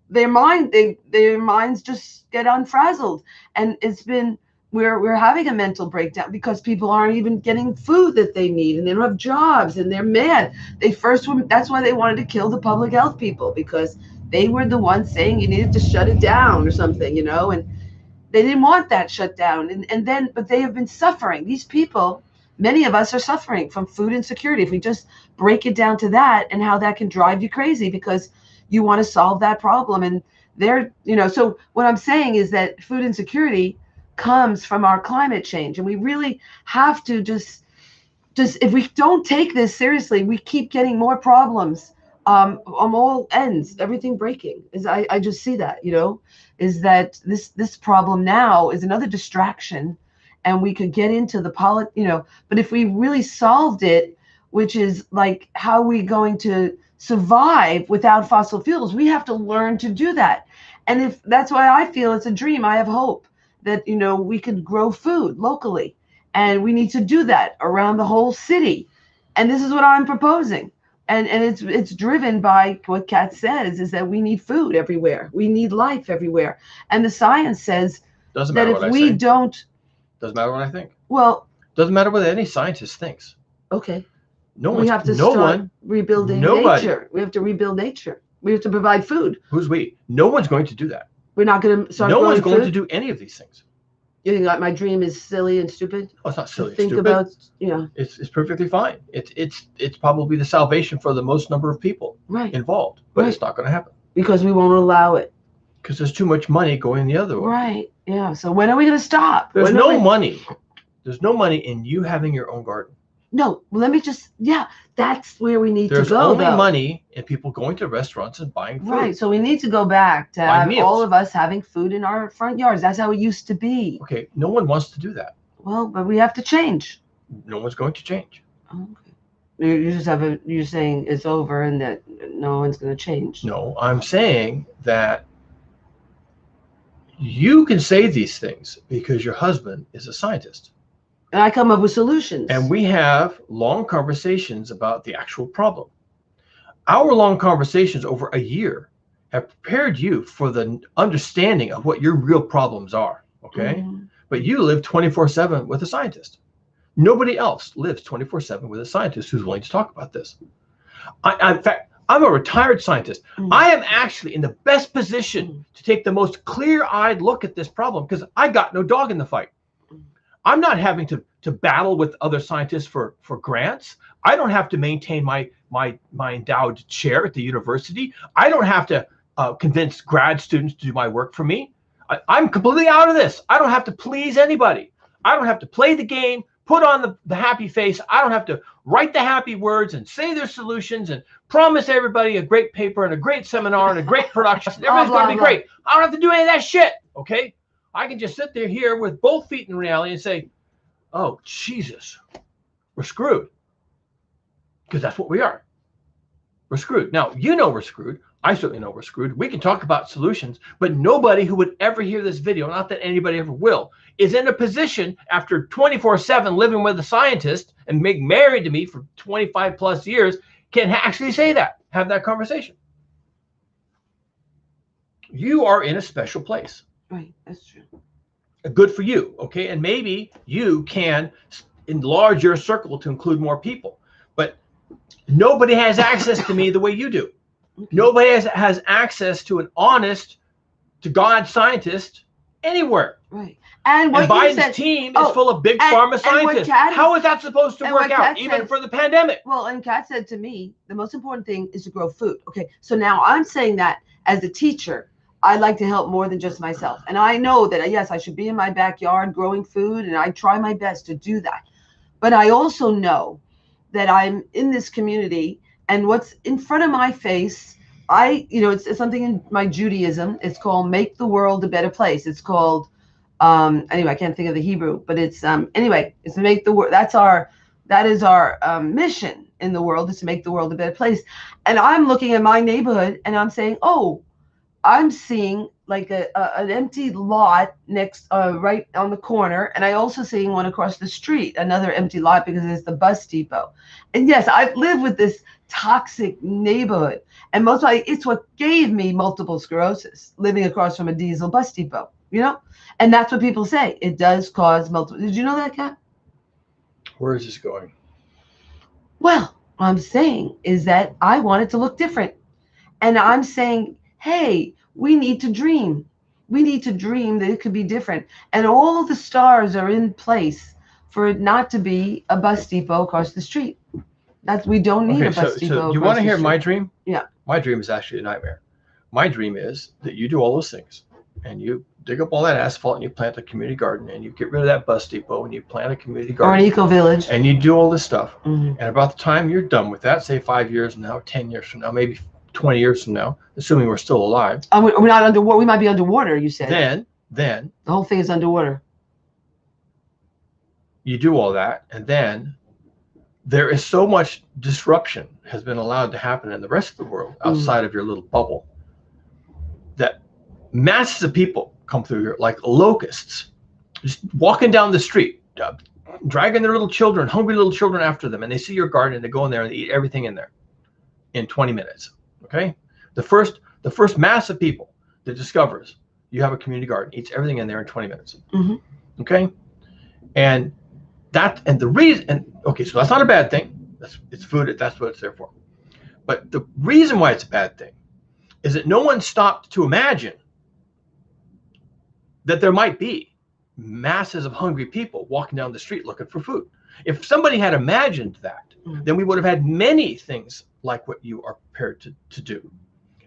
their minds just get unfrazzled, and it's been. We're having a mental breakdown because people aren't even getting food that they need, and they don't have jobs, and they're mad. That's why they wanted to kill the public health people, because they were the ones saying you needed to shut it down or something, and they didn't want that shut down. But they have been suffering. These people, many of us are suffering from food insecurity. If we just break it down to that, and how that can drive you crazy because you want to solve that problem. And so what I'm saying is that food insecurity comes from our climate change, and we really have to just if we don't take this seriously, we keep getting more problems on all ends, everything breaking. I just see that, is that this problem now is another distraction, and we could get into the but if we really solved it, which is like, how are we going to survive without fossil fuels? We have to learn to do that. And if that's why I feel it's a dream, I have hope that we could grow food locally, and we need to do that around the whole city. And this is what I'm proposing, and it's driven by what Kat says, is that we need food everywhere, we need life everywhere, and the science says doesn't that matter if we don't, doesn't matter what I think. Well, doesn't matter what any scientist thinks. Okay, we have to start rebuilding nature. We have to rebuild nature. We have to provide food. Who's we? No one's going to do that. We're not going to start. No one's going to do any of these things. You think that my dream is silly and stupid? Oh, it's not silly. Think stupid. About, It's perfectly fine. It's probably the salvation for the most number of people involved, but it's not going to happen because we won't allow it. Because there's too much money going the other way. Right. Yeah. So when are we going to stop? There's no money. There's no money in you having your own garden. No, let me just, that's where we need to go. There's only money in people going to restaurants and buying food. Right, so we need to go back to have all of us having food in our front yards. That's how it used to be. Okay, no one wants to do that. Well, but we have to change. No one's going to change. Okay. You're saying it's over and that no one's going to change. No, I'm saying that You can say these things because your husband is a scientist. And I come up with solutions. And we have long conversations about the actual problem. Our long conversations over a year have prepared you for the understanding of what your real problems are, okay? Mm-hmm. But you live 24/7 with a scientist. Nobody else lives 24/7 with a scientist who's willing to talk about this. In fact, I'm a retired scientist. Mm-hmm. I am actually in the best position to take the most clear-eyed look at this problem because I got no dog in the fight. I'm not having to battle with other scientists for grants. I don't have to maintain my endowed chair at the university. I don't have to convince grad students to do my work for me. I'm completely out of this. I don't have to please anybody. I don't have to play the game, put on the happy face. I don't have to write the happy words and say their solutions and promise everybody a great paper and a great seminar and a great production. Everything's going to be great. I don't have to do any of that shit, okay? I can just sit there here with both feet in reality and say, oh, Jesus, we're screwed. Because that's what we are. We're screwed. Now, you know we're screwed. I certainly know we're screwed. We can talk about solutions, but nobody who would ever hear this video, not that anybody ever will, is in a position after 24/7 living with a scientist and being married to me for 25 plus years can actually say that, have that conversation. You are in a special place. Right, that's true. Good for you, okay? And maybe you can enlarge your circle to include more people, but nobody has access to me the way you do. Okay. Nobody has access to an honest to God scientist anywhere. Right. And Biden's team is full of big pharma scientists. How is that supposed to work out, even for the pandemic? Well, and Kat said to me, the most important thing is to grow food. Okay, so now I'm saying that as a teacher, I'd like to help more than just myself. And I know that, yes, I should be in my backyard growing food, and I try my best to do that. But I also know that I'm in this community, and what's in front of my face, it's something in my Judaism. It's called Make the World a Better Place. It's called, anyway, I can't think of the Hebrew, but it's, it's to make the world, that is our mission in the world, is to make the world a better place. And I'm looking at my neighborhood and I'm saying, oh, I'm seeing like an empty lot next, right on the corner. And I also seeing one across the street, another empty lot because it's the bus depot. And yes, I've lived with this toxic neighborhood. And most likely it's what gave me multiple sclerosis, living across from a diesel bus depot, And that's what people say. It does cause multiple. Did you know that, Kat? Where is this going? Well, what I'm saying is that I want it to look different. And I'm saying, hey, we need to dream. We need to dream that it could be different. And all the stars are in place for it not to be a bus depot across the street. We don't need a bus depot. So you want to hear my dream? Yeah. My dream is actually a nightmare. My dream is that you do all those things and you dig up all that asphalt and you plant a community garden and you get rid of that bus depot and you plant a community garden. Or an eco-village. And you do all this stuff. Mm-hmm. And about the time you're done with that, say 5 years from now, 10 years from now, maybe 20 years from now, assuming we're still alive. We're not underwater. We might be underwater, you said. Then. The whole thing is underwater. You do all that, and then there is so much disruption has been allowed to happen in the rest of the world outside of your little bubble that masses of people come through here like locusts, just walking down the street, dragging their little children, hungry little children after them, and they see your garden and they go in there and they eat everything in there in 20 minutes. Okay, the first mass of people that discovers you have a community garden eats everything in there in 20 minutes. Mm-hmm. Okay, the reason, okay, so that's not a bad thing. It's food. That's what it's there for. But the reason why it's a bad thing is that no one stopped to imagine that there might be masses of hungry people walking down the street looking for food. If somebody had imagined that, then we would have had many things like what you are prepared to do.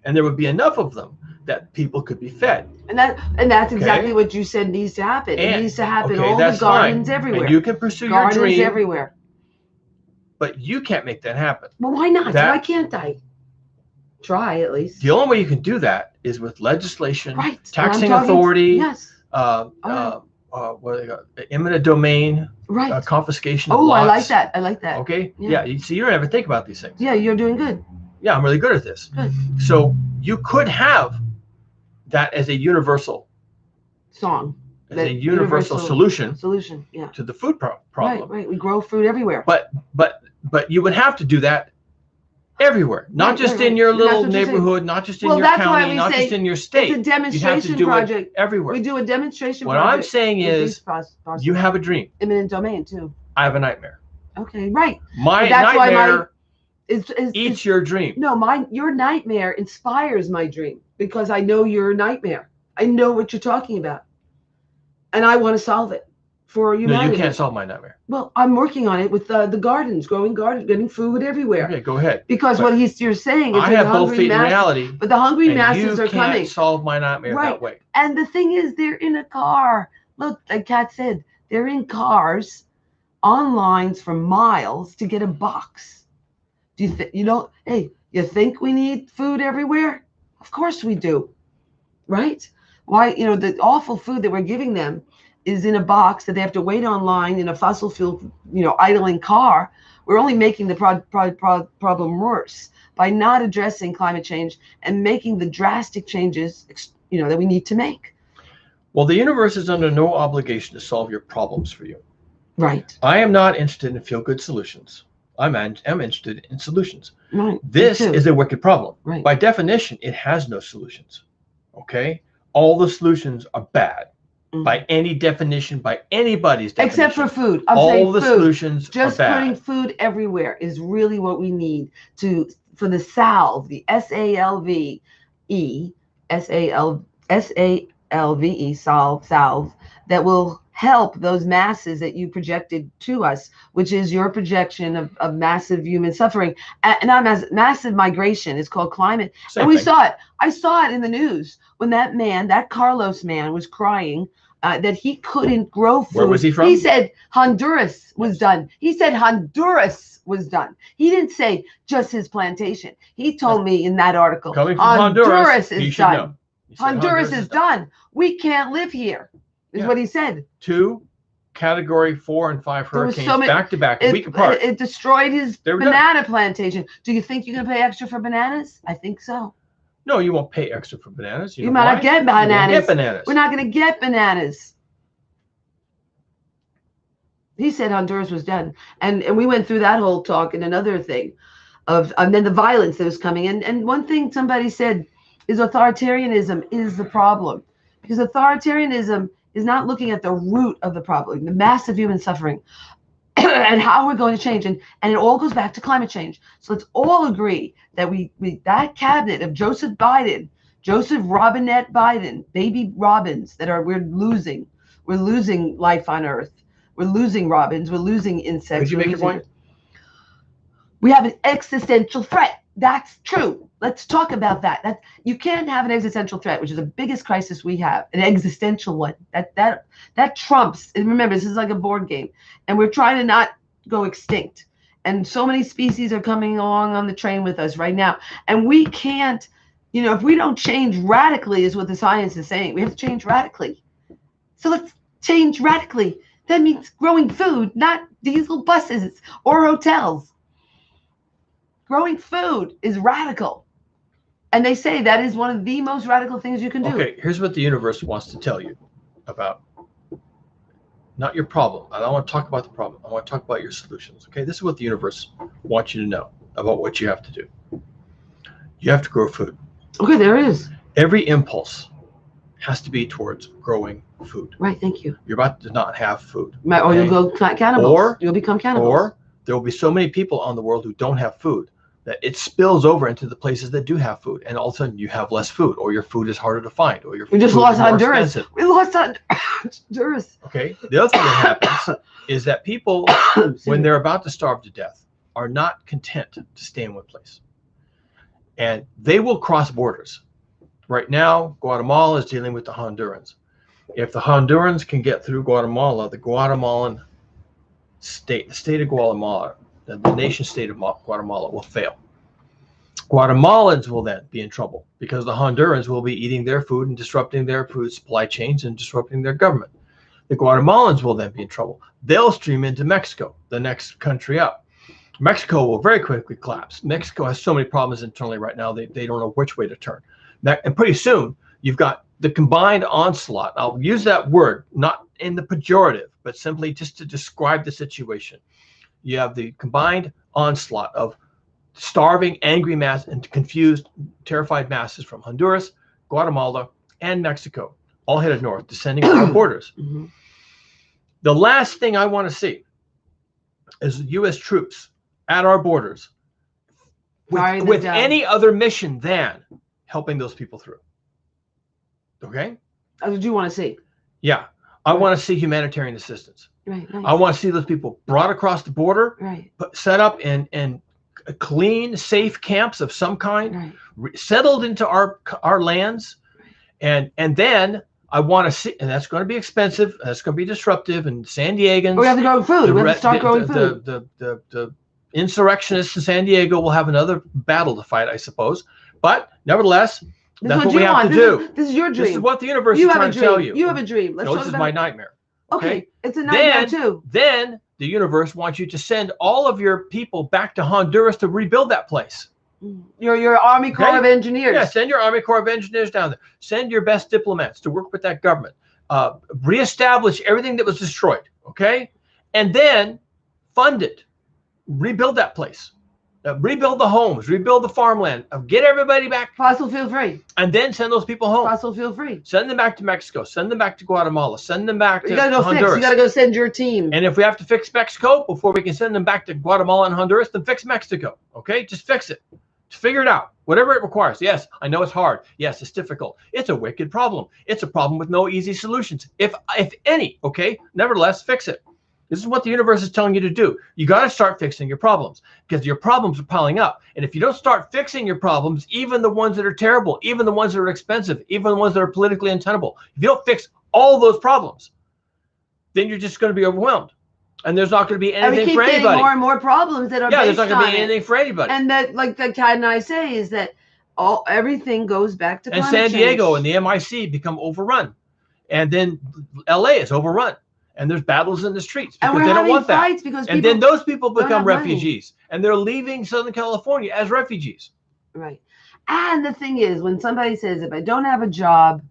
And there would be enough of them that people could be fed. And that's exactly what you said needs to happen. It needs to happen. All the gardens everywhere. And you can pursue your dream. Gardens everywhere. But you can't make that happen. Well, why not? Why can't I? Try at least. The only way you can do that is with legislation, right. Taxing authority, yes. What do they got? Eminent domain, right. Confiscation of lots. I like that. Okay. Yeah. So you don't ever think about these things. Yeah, you're doing good. Yeah, I'm really good at this. Good. So you could have that as a universal song. As a universal solution Yeah. to the food problem. Right. We grow food everywhere. But you would have to do that everywhere, not just in your little neighborhood, not just in your county, not just in your state. It's a demonstration project everywhere. We do a demonstration what project. I'm saying is, you have a dream. Eminent domain too. I have a nightmare. Okay, right. My nightmare eats your dream. No, your nightmare inspires my dream because I know your nightmare. I know what you're talking about, and I want to solve it for humanity. No, you can't solve my nightmare. Well, I'm working on it with the gardens, growing gardens, getting food everywhere. Okay, go ahead. Because what you're saying is I have both feet in reality, but the hungry masses are coming. You can't solve my nightmare that way. And the thing is, they're in a car. Look, like Kat said, they're in cars, on lines for miles to get a box. Do you think hey, you think we need food everywhere? Of course we do. Right? Why, the awful food that we're giving them is in a box that they have to wait online in a fossil fuel, idling car. We're only making the problem worse by not addressing climate change and making the drastic changes, that we need to make. Well, the universe is under no obligation to solve your problems for you. Right. I am not interested in feel-good solutions. I'm interested in solutions. Right. This is a wicked problem. Right. By definition, it has no solutions. Okay? All the solutions are bad. Mm-hmm. By any definition, by anybody's definition. Except for food. All the solutions just are bad. Putting food everywhere is really what we need for the salve, the SALVE, salve that will help those masses that you projected to us, which is your projection of massive human suffering and massive migration. It's called climate. Same and we thing. saw it. I saw it in the news when that Carlos man was crying that he couldn't grow food. Where was he from? He said Honduras was done. He said Honduras was done. He didn't say just his plantation. He told me in that article, coming from Honduras is done. Honduras is done. We can't live here, is what he said. 2 Category 4 and 5 hurricanes back to back, a week apart. It destroyed his banana plantation. Do you think you're going to pay extra for bananas? I think so. No, you won't pay extra for bananas. You might not get bananas. Get bananas. We're not going to get bananas. He said Honduras was done. And we went through that whole talk and another thing and then the violence that was coming. And one thing somebody said is authoritarianism is the problem. Because authoritarianism is not looking at the root of the problem, the massive human suffering, and how we're going to change. And it all goes back to climate change. So let's all agree that that cabinet of Joseph Robinette Biden, baby robins we're losing. We're losing life on Earth. We're losing robins. We're losing insects. Did you make your point? We have an existential threat. That's true. Let's talk about that. You can't have an existential threat, which is the biggest crisis we have, an existential one. That trumps. And remember, this is like a board game, and we're trying to not go extinct. And so many species are coming along on the train with us right now, and we can't. If we don't change radically, is what the science is saying. We have to change radically. So let's change radically. That means growing food, not diesel buses or hotels. Growing food is radical. And they say that is one of the most radical things you can do. Okay, here's what the universe wants to tell you about not your problem. I don't want to talk about the problem. I want to talk about your solutions. Okay, this is what the universe wants you to know about what you have to do. You have to grow food. Okay, there it is. Every impulse has to be towards growing food. Right, thank you. You're about to not have food. Right, or you'll go cannibals. Or you'll become cannibals. Or there will be so many people on the world who don't have food that it spills over into the places that do have food, and all of a sudden you have less food, or your food is harder to find, or your food is more expensive. We lost Honduras. Okay. The other thing that happens is that people, when they're about to starve to death, are not content to stay in one place, and they will cross borders. Right now, Guatemala is dealing with the Hondurans. If the Hondurans can get through Guatemala, the Guatemalan state, the state of Guatemala, the nation state of Guatemala will fail. Guatemalans will then be in trouble because the Hondurans will be eating their food and disrupting their food supply chains and disrupting their government. The Guatemalans will then be in trouble. They'll stream into Mexico, the next country up. Mexico will very quickly collapse. Mexico has so many problems internally right now, they don't know which way to turn. And pretty soon, You've got the combined onslaught. I'll use that word, not in the pejorative, but simply just to describe the situation. You have the combined onslaught of starving, angry mass and confused, terrified masses from Honduras, Guatemala, and Mexico, all headed north, descending on our borders. Mm-hmm. The last thing I want to see is U.S. troops at our borders with any other mission than helping those people through. Okay? That's what you want to see. Yeah. I want to see humanitarian assistance. Right. Nice. I want to see those people brought across the border, right, set up in clean, safe camps of some kind, right, settled into our lands, right. and then I want to see, and that's going to be expensive. That's going to be disruptive. And San Diegans, we have to grow food. We have to start growing food. The insurrectionists in San Diego will have another battle to fight, I suppose. But nevertheless, that's what we have to do. This is your dream. This is what the universe is trying to tell you. You have a dream. No, this is my nightmare. Okay, it's a nightmare too. Then the universe wants you to send all of your people back to Honduras to rebuild that place. Your Army Corps of Engineers. Yeah, send your Army Corps of Engineers down there. Send your best diplomats to work with that government. Reestablish everything that was destroyed, okay? And then fund it. Rebuild that place. Rebuild the homes. Rebuild the farmland. Get everybody back. Fossil fuel free. And then send those people home. Fossil fuel free. Send them back to Mexico. Send them back to Guatemala. Send them back to Honduras. You got to go send your team. And if we have to fix Mexico before we can send them back to Guatemala and Honduras, then fix Mexico, okay? Just fix it. Figure it out, whatever it requires. Yes, I know it's hard. Yes, it's difficult. It's a wicked problem. It's a problem with no easy solutions, if any, okay? Nevertheless, fix it. This is what the universe is telling you to do. You got to start fixing your problems because your problems are piling up. And if you don't start fixing your problems, even the ones that are terrible, even the ones that are expensive, even the ones that are politically untenable, if you don't fix all those problems, then you're just going to be overwhelmed. And there's not going to be anything for anybody. And we keep getting more and more problems that are based on it. Yeah, there's not going to be anything for anybody. And that, like the Cat and I say, is that everything goes back to climate change. And San Diego and the MIC become overrun. And then LA is overrun. And there's battles in the streets because they don't want that. And then those people become refugees. And they're leaving Southern California as refugees. Right. And the thing is, when somebody says, if I don't have a job,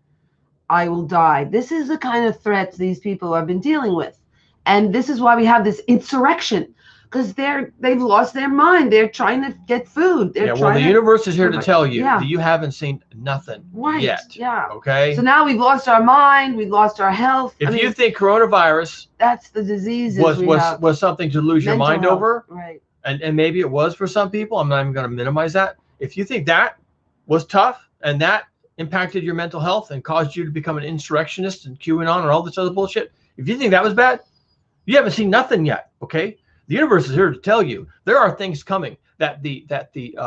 I will die. This is the kind of threats these people have been dealing with. And this is why we have this insurrection, because they've lost their mind. They're trying to get food. The universe is here to tell you that you haven't seen nothing yet. Yeah. Okay. So now we've lost our mind. We've lost our health. If you think coronavirus that's the disease was something to lose your mind over, right? And maybe it was for some people. I'm not even going to minimize that. If you think that was tough and that impacted your mental health and caused you to become an insurrectionist and QAnon and all this other bullshit, if you think that was bad, you haven't seen nothing yet, okay? The universe is here to tell you there are things coming that the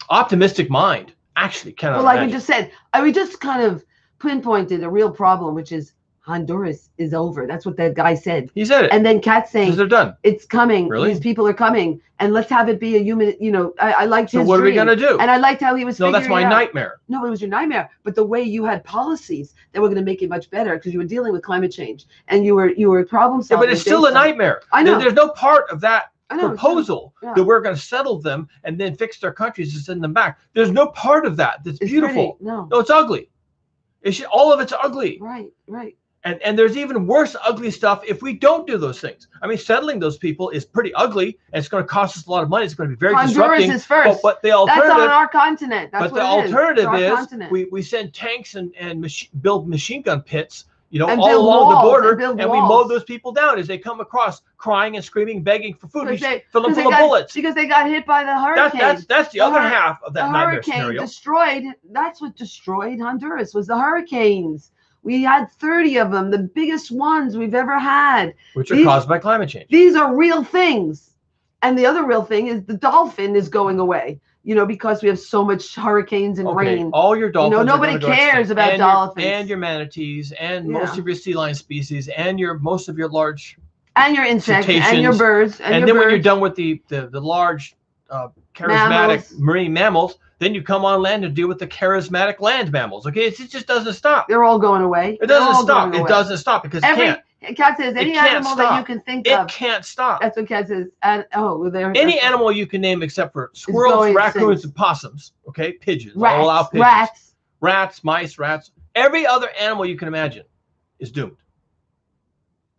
optimistic mind actually cannot imagine. Like we just said, we just kind of pinpointed a real problem, which is Honduras is over. That's what that guy said. He said it. And then Kat's saying, they're done. It's coming. Really? These people are coming. And let's have it be a human, I liked his So what dream. are we going to do? And I liked how he was No, that's my nightmare. No, it was your nightmare. But the way you had policies that were going to make it much better because you were dealing with climate change and you were problem solving. Yeah, but it's still a nightmare. I know. There's no part of that proposal that we're going to settle them and then fix their countries and send them back. There's no part of that that's beautiful. No, it's ugly. All of it's ugly. Right. And there's even worse ugly stuff if we don't do those things. I mean, settling those people is pretty ugly, and it's going to cost us a lot of money. It's going to be very disrupting. Honduras is first. But the alternative, that's on our continent. That's but the alternative is we send tanks and build machine gun pits, all along the border, and we mow those people down as they come across, crying and screaming, begging for food. We fill them full of bullets because they got hit by the hurricane. That's the other half of that nightmare scenario. That's what destroyed Honduras was the hurricanes. We had 30 of them, the biggest ones we've ever had. Which are caused by climate change. These are real things. And the other real thing is the dolphin is going away, because we have so much hurricanes and rain. All your dolphins nobody cares about dolphins. And your manatees and most of your sea lion species and most of your large and your insects and your birds. And then when you're done with the large charismatic marine mammals, then you come on land and deal with the charismatic land mammals. Okay, it just doesn't stop. They're all going away. It doesn't stop. It doesn't stop because it can't. Cat says any animal that you can think of. It can't stop. That's what Cat says. Any animal you can name except for squirrels, raccoons, and possums. Okay, pigeons. Rats. All out pigeons. Rats, mice, Every other animal you can imagine is doomed.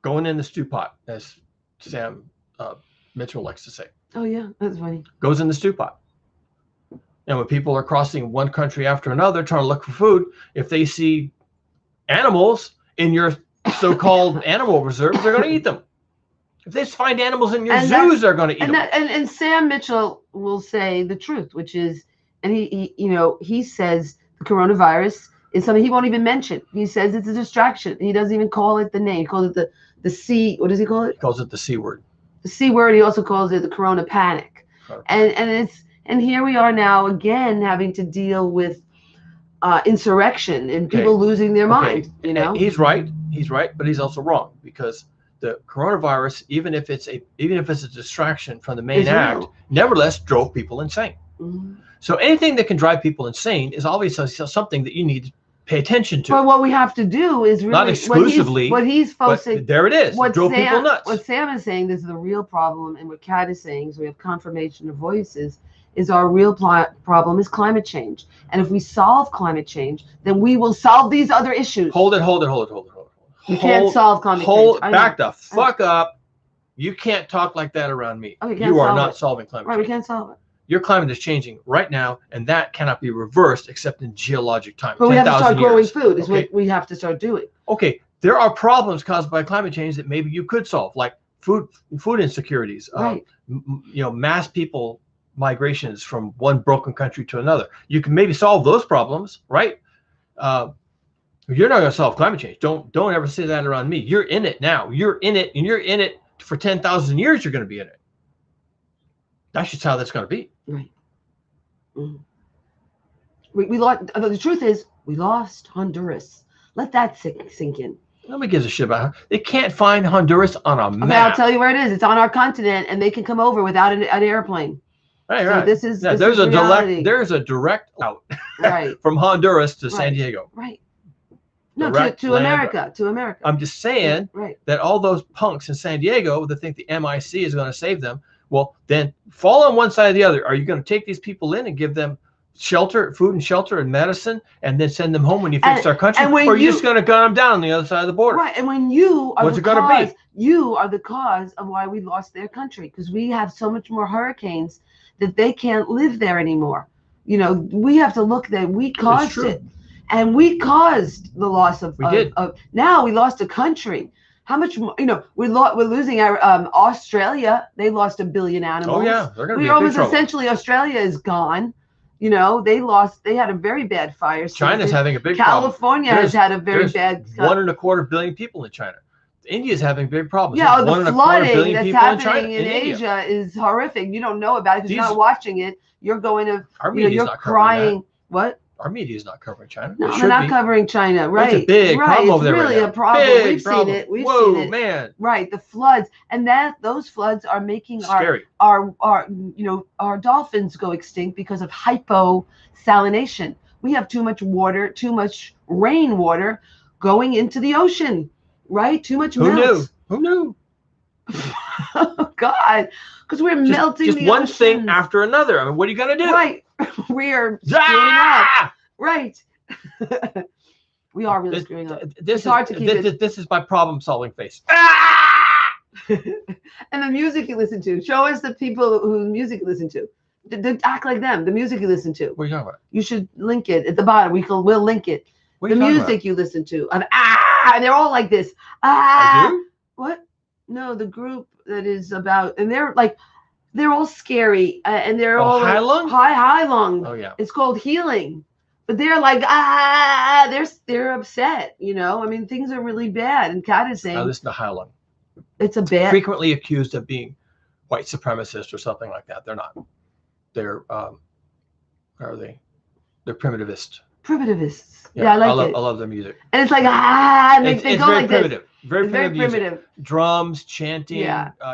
Going in the stew pot, as Sam Mitchell likes to say. Oh yeah, that's funny. Goes in the stew pot. And when people are crossing one country after another trying to look for food, if they see animals in your so-called animal reserves, they're going to eat them. If they find animals in your zoos, they're going to eat them. And Sam Mitchell will say the truth, which is, and he says the coronavirus is something he won't even mention. He says it's a distraction. He doesn't even call it the name. He calls it the C. What does he call it? He calls it the C word. The C word. He also calls it the corona panic. And here we are now again having to deal with insurrection and people losing their mind. You know, he's right, but he's also wrong, because the coronavirus, even if it's a distraction from the main act, nevertheless drove people insane. Mm-hmm. So anything that can drive people insane is obviously something that you need to pay attention to. But what we have to do is really not exclusively. What he's focusing. There it is. What drove people nuts. What Sam is saying, this is the real problem, and what Kat is saying, so we have confirmation of voices, is our real problem is climate change. And if we solve climate change, then we will solve these other issues. Hold it. You can't solve climate change. Back the fuck up. You can't talk like that around me. You are not solving climate change. Right, we can't solve it. Your climate is changing right now, and that cannot be reversed except in geologic time. But we have to start growing food, is what we have to start doing. Okay, there are problems caused by climate change that maybe you could solve, like food insecurities, right. Mass people migrations from one broken country to another. You can maybe solve those problems, right? You're not going to solve climate change. Don't ever say that around me. You're in it now. You're in it, and you're in it for 10,000 years. You're going to be in it. That's just how that's going to be. Right. Mm-hmm. We lost. The truth is, we lost Honduras. Let that sink in. Nobody gives a shit about her. They can't find Honduras on a map. Okay, I'll tell you where it is. It's on our continent, and they can come over without an airplane. Right. This is there's a direct out from Honduras to San Diego. Right. No, to America. To America. I'm just saying that all those punks in San Diego that think the MIC is going to save them, well, then fall on one side or the other. Are you going to take these people in and give them food and shelter and medicine, and then send them home when you fix our country? Or are you just going to gun them down on the other side of the border? Right. And when you are you are the cause of why we lost their country, because we have so much more hurricanes that they can't live there anymore. We have to look that we caused it. And we caused the loss of now we lost a country. How much more, we're losing our Australia. They lost 1 billion animals. Oh yeah, they're going to be in big trouble. Essentially Australia is gone. They had a very bad fire season. China's having a big California has had a very bad 1.25 billion people in China. India's having big problems. Yeah, the flooding that's happening in Asia is horrific. You don't know about it because you're not watching it. You're going to, you're crying. What? Our media is not covering China. No, they're not covering China. Right. It's a big problem over there. It's really a problem. We've seen it. We've seen it. Man. Right. The floods, and those floods are making our dolphins go extinct because of hyposalination. We have too much water, too much rainwater going into the ocean. Right. Too much milk. Who knew? Oh God. Because we're melting just one thing after another. I mean, what are you going to do? Right. We are screwing up. Right. We are really screwing up. It's hard to keep it. This is my problem-solving face. And the music you listen to. Show us the people whose music you listen to. Act like them. The music you listen to. What are you talking about? You should link it at the bottom. We'll link it. The music you listen to. And they're all like this. I do? What? No, the group that is about, and they're all scary, and they're all high lung. High lung. Oh yeah. It's called Healing, but they're like they're upset. I mean, things are really bad. And Kat is saying, listen to High Lung. It's a bad. Frequently accused of being white supremacist or something like that. They're not. They're are they? They're primitivist. Primitivists. Yeah, I like it. I love their music. And it's like and they go very like primitive. this. Very primitive. Drums, chanting,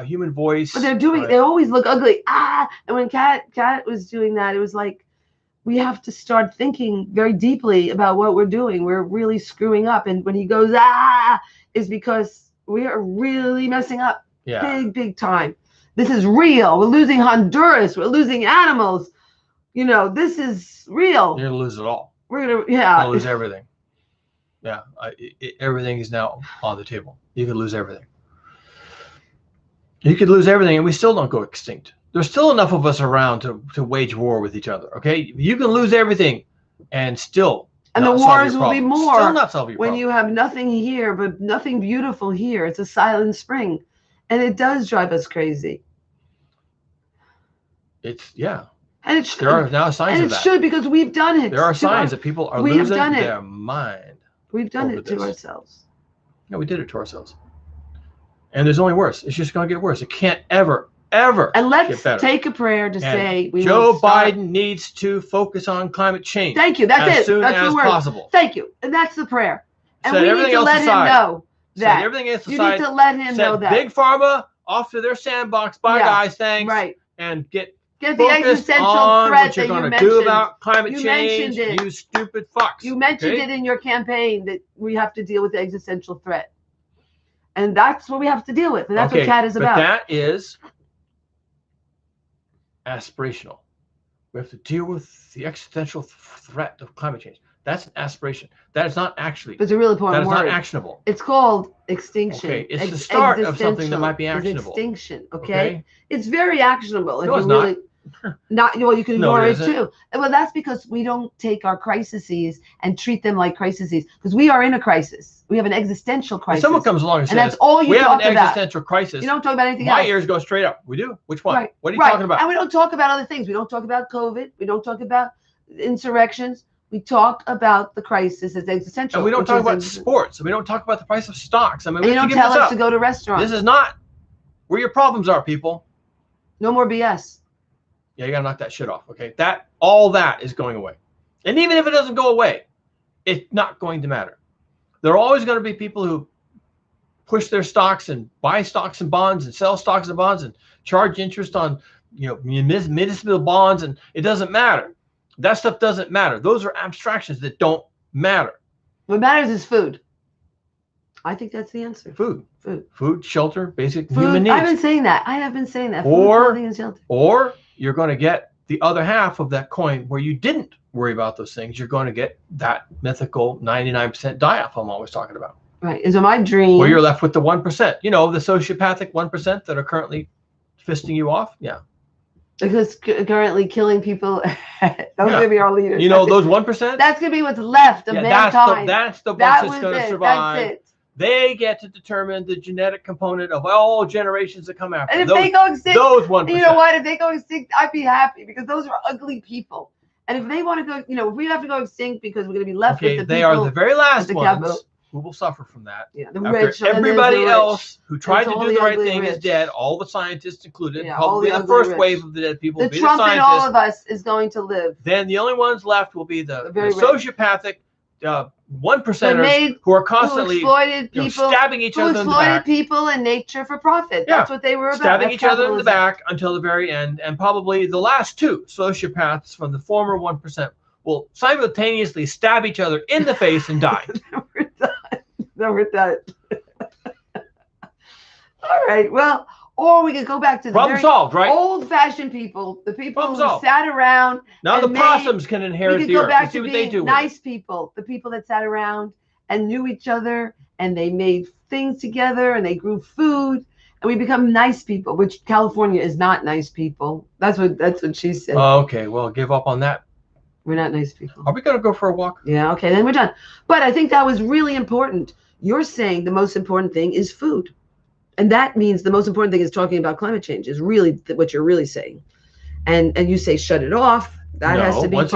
human voice. But they always look ugly. And when Kat was doing that, it was like, we have to start thinking very deeply about what we're doing. We're really screwing up. And when he goes, is because we are really messing up. Yeah. Big time. This is real. We're losing Honduras. We're losing animals. This is real. You're going to lose it all. We're going to, lose everything. Yeah, everything is now on the table. You could lose everything. You could lose everything, and we still don't go extinct. There's still enough of us around to wage war with each other. Okay, you can lose everything, and still. And the wars will be more still not solve your when problem. you have nothing here, but nothing beautiful here. It's a silent spring, and it does drive us crazy. And it should. There are now signs and of that. It should, because we've done it. There are signs that people are losing their mind. We've done it to ourselves. No, we did it to ourselves. And there's only worse. It's just going to get worse. It can't ever get better. And let's take a prayer to say Joe Biden needs to focus on climate change. Thank you. That's it. As soon as possible. Thank you. And that's the prayer. And we need to let him know that. Everything else you need to let him know that. Big Pharma off to their sandbox. Bye, guys. Thanks. Right. And get the existential threat that you mentioned. Do about climate change. You stupid fucks. You mentioned it in your campaign that we have to deal with the existential threat. And that's what we have to deal with. And that's what CAT is about. But that is aspirational. We have to deal with the existential threat of climate change. That's an aspiration. That is not actually. It's a really important word. That is not actionable. It's called extinction. Okay, it's the start of something that might be actionable. It's extinction. Okay? It's very actionable. No, it's not. Well, you can ignore it too. Well, that's because we don't take our crises and treat them like crises, because we are in a crisis. We have an existential crisis. When someone comes along and says, that's all you talk about. We have an existential crisis. You don't talk about anything else. My ears go straight up. We do? Which one? Right. What are you talking about? And we don't talk about other things. We don't talk about COVID. We don't talk about insurrections. We talk about the crisis as existential. And we don't talk about sports. And we don't talk about the price of stocks. I mean, you don't tell us to go to restaurants. This is not where your problems are, people. No more BS. Yeah, you gotta knock that shit off, okay? All that is going away. And even if it doesn't go away, it's not going to matter. There are always going to be people who push their stocks and buy stocks and bonds and sell stocks and bonds and charge interest on, municipal bonds, and it doesn't matter. That stuff doesn't matter. Those are abstractions that don't matter. What matters is food. I think that's the answer. Food, shelter, basic human needs. I've been saying that. I have been saying that. Food, clothing, and shelter. Or you're going to get the other half of that coin where you didn't worry about those things. You're going to get that mythical 99% die-off I'm always talking about. Right. Is it my dream? Where you're left with the 1%. The sociopathic 1% that are currently fisting you off. Yeah. Because currently killing people, those are going to be our leaders. Those 1%? That's going to be what's left of mankind. That's the bunch that's going to survive. That's it. They get to determine the genetic component of all generations that come after. And if they go extinct, those 1%. You know what? If they go extinct, I'd be happy, because those are ugly people. And if they want to go, if we have to go extinct because we're going to be left with the people. They are the very last ones who will suffer from that. Yeah, the rich. Everybody else who tried to do the right thing is dead. All the scientists included. Yeah, probably the first wave of the dead people will be the Trump scientists. and all of us is going to live. Then the only ones left will be the sociopathic 1%ers who are constantly stabbing each other in the back. Exploited people and nature for profit. That's what they were about. Stabbing each other in the back until the very end. And probably the last two sociopaths from the former 1% will simultaneously stab each other in the face and die. We're done. All right. Well, or we could go back to the problem solved, right? Old-fashioned people, the people who sat around. Now the possums can inherit the earth. Let's see what they do. Nice people, the people that sat around and knew each other, and they made things together, and they grew food, and we become nice people. Which California is not nice people. That's what she said. Okay, well, give up on that. We're not nice people. Are we gonna go for a walk? Yeah. Okay, then we're done. But I think that was really important. You're saying the most important thing is food. And that means the most important thing is talking about climate change is really what you're really saying. And you say shut it off. That has to be once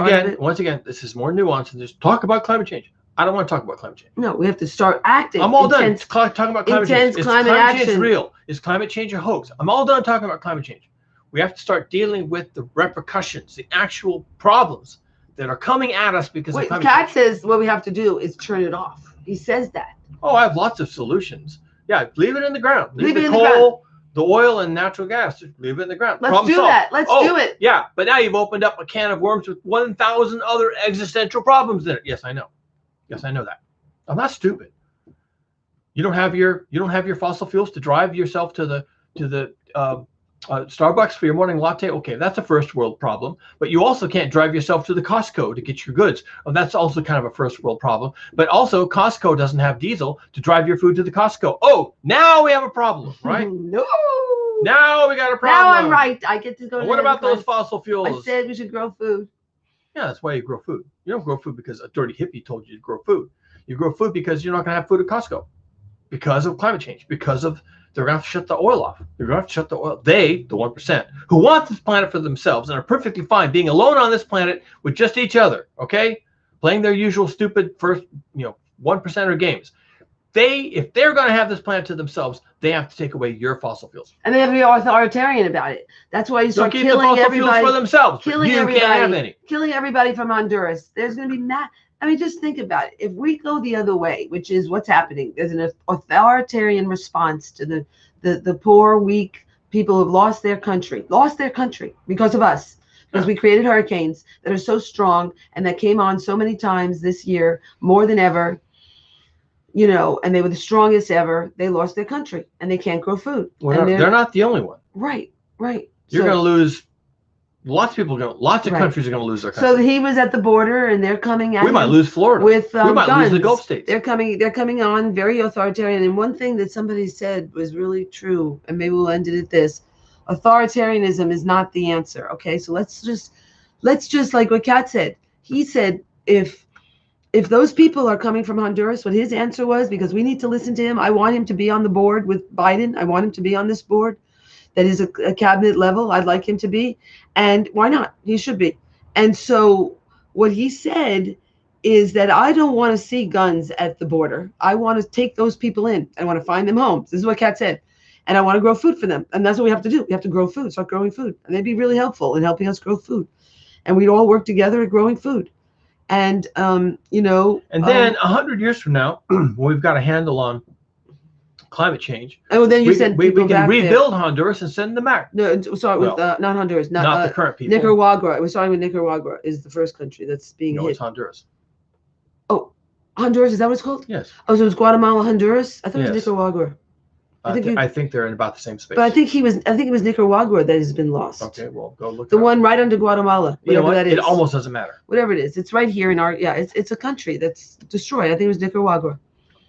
again, this is more nuanced than just talk about climate change. I don't want to talk about climate change. No, we have to start acting. I'm all done talking about climate change. Is climate change real? Is climate change a hoax? I'm all done talking about climate change. We have to start dealing with the repercussions, the actual problems that are coming at us because of climate change. Kat says what we have to do is turn it off. He says that. Oh, I have lots of solutions. Yeah, leave it in the ground. Leave the coal, the oil, and natural gas. Just leave it in the ground. Let's do that. Let's do it. Yeah, but now you've opened up a can of worms with 1,000 other existential problems in it. Yes, I know. Yes, I know that. I'm not stupid. You don't have your fossil fuels to drive yourself to the Starbucks for your morning latte. Okay, that's a first world problem. But you also can't drive yourself to the Costco to get your goods. Well, that's also kind of a first world problem. But also, Costco doesn't have diesel to drive your food to the Costco. Oh, now we have a problem, right? No. Now we got a problem. Now I'm right. I get to go. What about those fossil fuels? I said we should grow food. Yeah, that's why you grow food. You don't grow food because a dirty hippie told you to grow food. You grow food because you're not going to have food at Costco because of climate change, because of they're going to have to shut the oil off. They're going to have to shut the oil. They, the 1%, who want this planet for themselves and are perfectly fine being alone on this planet with just each other, okay? Playing their usual stupid first, 1%er games. If they're going to have this planet to themselves, they have to take away your fossil fuels. And they have to be authoritarian about it. That's why you start keep killing the fossil everybody fuels for themselves. Killing you everybody. Can't have any. Killing everybody from Honduras. There's going to be just think about it. If we go the other way, which is what's happening, there's an authoritarian response to the poor, weak people who've lost their country because of us. Because we created hurricanes that are so strong and that came on so many times this year, more than ever. And they were the strongest ever. They lost their country and they can't grow food. Well, they're not the only one. Right. You're going to lose. Lots of countries are going to lose their country. So he was at the border and they're coming at We might lose Florida. With we might guns. lose the Gulf states. They're coming on very authoritarian. And one thing that somebody said was really true, and maybe we'll end it at this: authoritarianism is not the answer. Okay, so let's just like what Kat said. He said if those people are coming from Honduras, what his answer was, because we need to listen to him. I want him to be on the board with Biden. I want him to be on this board. That is a cabinet level. I'd like him to be. And why not? He should be. And so what he said is that I don't want to see guns at the border. I want to take those people in. I want to find them homes. This is what Kat said. And I want to grow food for them. And that's what we have to do. We have to grow food, start growing food. And they'd be really helpful in helping us grow food. And we'd all work together at growing food. And, And then 100 years from now, we've got a handle on climate change. And well, then you send we people can rebuild there. Honduras and send them back. No, start with not Honduras, not the current people. Nicaragua. We're starting with Nicaragua. Is the first country that's being hit. It's Honduras. Oh, Honduras, is that what it's called? Yes. Oh, so it was Guatemala, Honduras. I thought it was Nicaragua. I think they're in about the same space. But I think it was Nicaragua that has been lost. Okay, well, go look. The one right under Guatemala. Whatever that is. It almost doesn't matter. Whatever it is, it's right here in our. Yeah, it's a country that's destroyed. I think it was Nicaragua.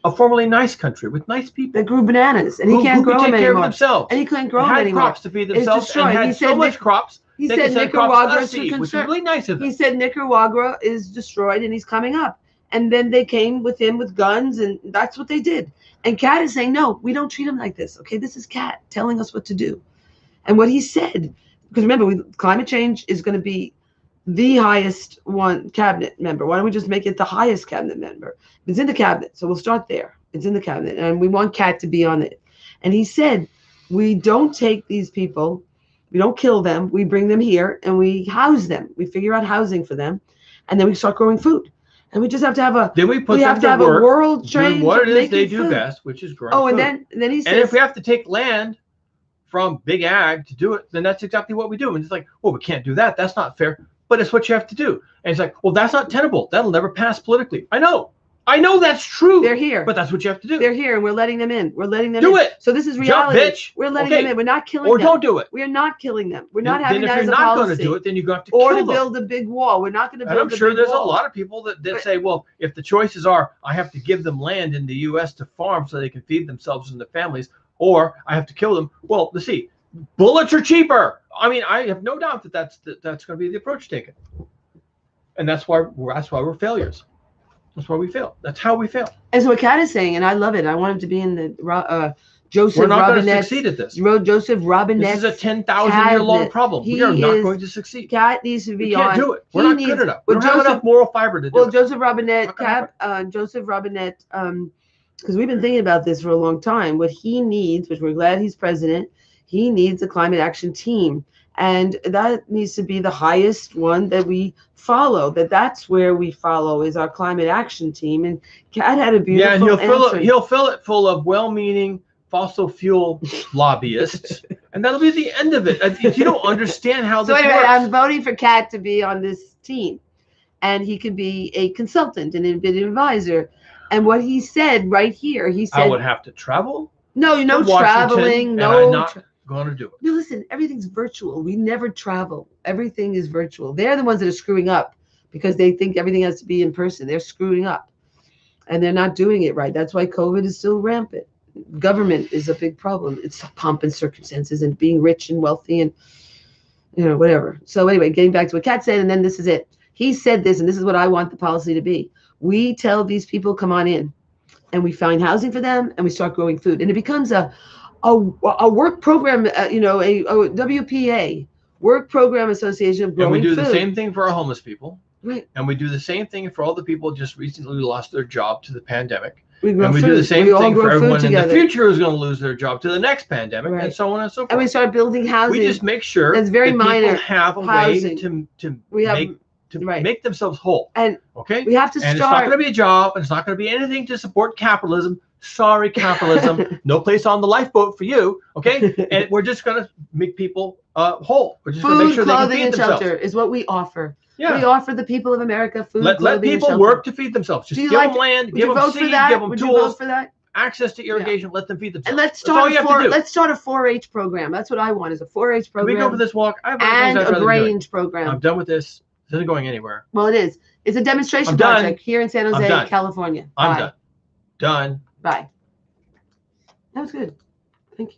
A formerly nice country with nice people that grew bananas, and he can't grow them anymore. Themselves. And he can't grow them anymore. Had crops to feed themselves, and had so much crops. He said Nicaragua is which is really nice of him. He said Nicaragua is destroyed, and he's coming up. And then they came with him with guns, and that's what they did. And Kat is saying, no, we don't treat him like this. Okay, this is Kat telling us what to do. And what he said, because remember, climate change is going to be the highest one cabinet member. Why don't we just make it the highest cabinet member? It's in the cabinet, so we'll start there. It's in the cabinet, and we want Kat to be on it. And he said, we don't take these people, we don't kill them, we bring them here, and we house them. We figure out housing for them, and then we start growing food. And we just have to have a. Then we have to have work, a world change. What it is they do best, which is growing food. And then he says. And if we have to take land from big ag to do it, then that's exactly what we do. And it's like, well, we can't do that. That's not fair. But it's what you have to do. And it's like, well, that's not tenable. That'll never pass politically. I know that's true. They're here. But that's what you have to do. They're here, and we're letting them in. We're letting them do in. it. So this is reality. Jump, bitch. We're letting them in. We're not killing them. Or don't do it. We are not killing them. We're not having that as a policy. Then if you're not going to do it, then you got to kill them. Or to build a big wall. We're not going to build a big wall. And I'm sure there's a lot of people that say, well, if the choices are, I have to give them land in the U.S. to farm so they can feed themselves and their families, or I have to kill them. Well, let's see. Bullets are cheaper. I mean, I have no doubt that's going to be the approach taken. And that's why we're failures. That's why we fail. That's how we fail. And so what Kat is saying, and I love it. I want him to be in the Joseph We're not Robinette. going to succeed at this. Joseph Robinette. This is a 10,000-year-long problem. We are not going to succeed. Kat needs to be on. We can't do it. We're not good enough. We don't have enough moral fiber to do it. Well, Joseph Robinette, Joseph Robinette, because we've been thinking about this for a long time. What he needs, which we're glad he's president, he needs a climate action team. And that needs to be the highest one that we follow. That's where we follow is our climate action team. And Kat had a beautiful and he'll fill it full of well-meaning fossil fuel lobbyists, and that'll be the end of it. If you don't understand how this works. I'm voting for Kat to be on this team, and he could be a consultant, an advisor. And what he said right here, he said, I would have to travel. No, traveling, no. going to do it. No, listen, everything's virtual. We never travel. Everything is virtual. They're the ones that are screwing up because they think everything has to be in person. They're screwing up and they're not doing it right. That's why COVID is still rampant. Government is a big problem. It's pomp and circumstances and being rich and wealthy and, whatever. So anyway, getting back to what Kat said, and then this is it. He said this, and this is what I want the policy to be. We tell these people, come on in, and we find housing for them, and we start growing food. And it becomes a work program, a WPA, Work Program Association of Growing Food. And we do the same thing for our homeless people. Right. And we do the same thing for all the people just recently lost their job to the pandemic. We and we food. do the same thing for everyone in the future who's going to lose their job to the next pandemic, and so on and so forth. And we start building housing. We just make sure that's very minor. People have a housing. way to make themselves whole. And okay, we have to start. And it's not going to be a job, and it's not going to be anything to support capitalism. Sorry, capitalism. No place on the lifeboat for you. Okay, and we're just going to make people whole. We're just going to make sure they can feed themselves. Food, clothing, and shelter is what we offer. Yeah. We offer the people of America food, let people work to feed themselves. Just give them land, give them seed, give them tools, access to irrigation, let them feed themselves. And let's start a 4-H program. That's what I want, is a 4-H program. Can we go for this walk? And a Grange program. I'm done with this. This isn't going anywhere. Well, it is. It's a demonstration project here in San Jose, California. I'm done. Done. Bye. That was good. Thank you.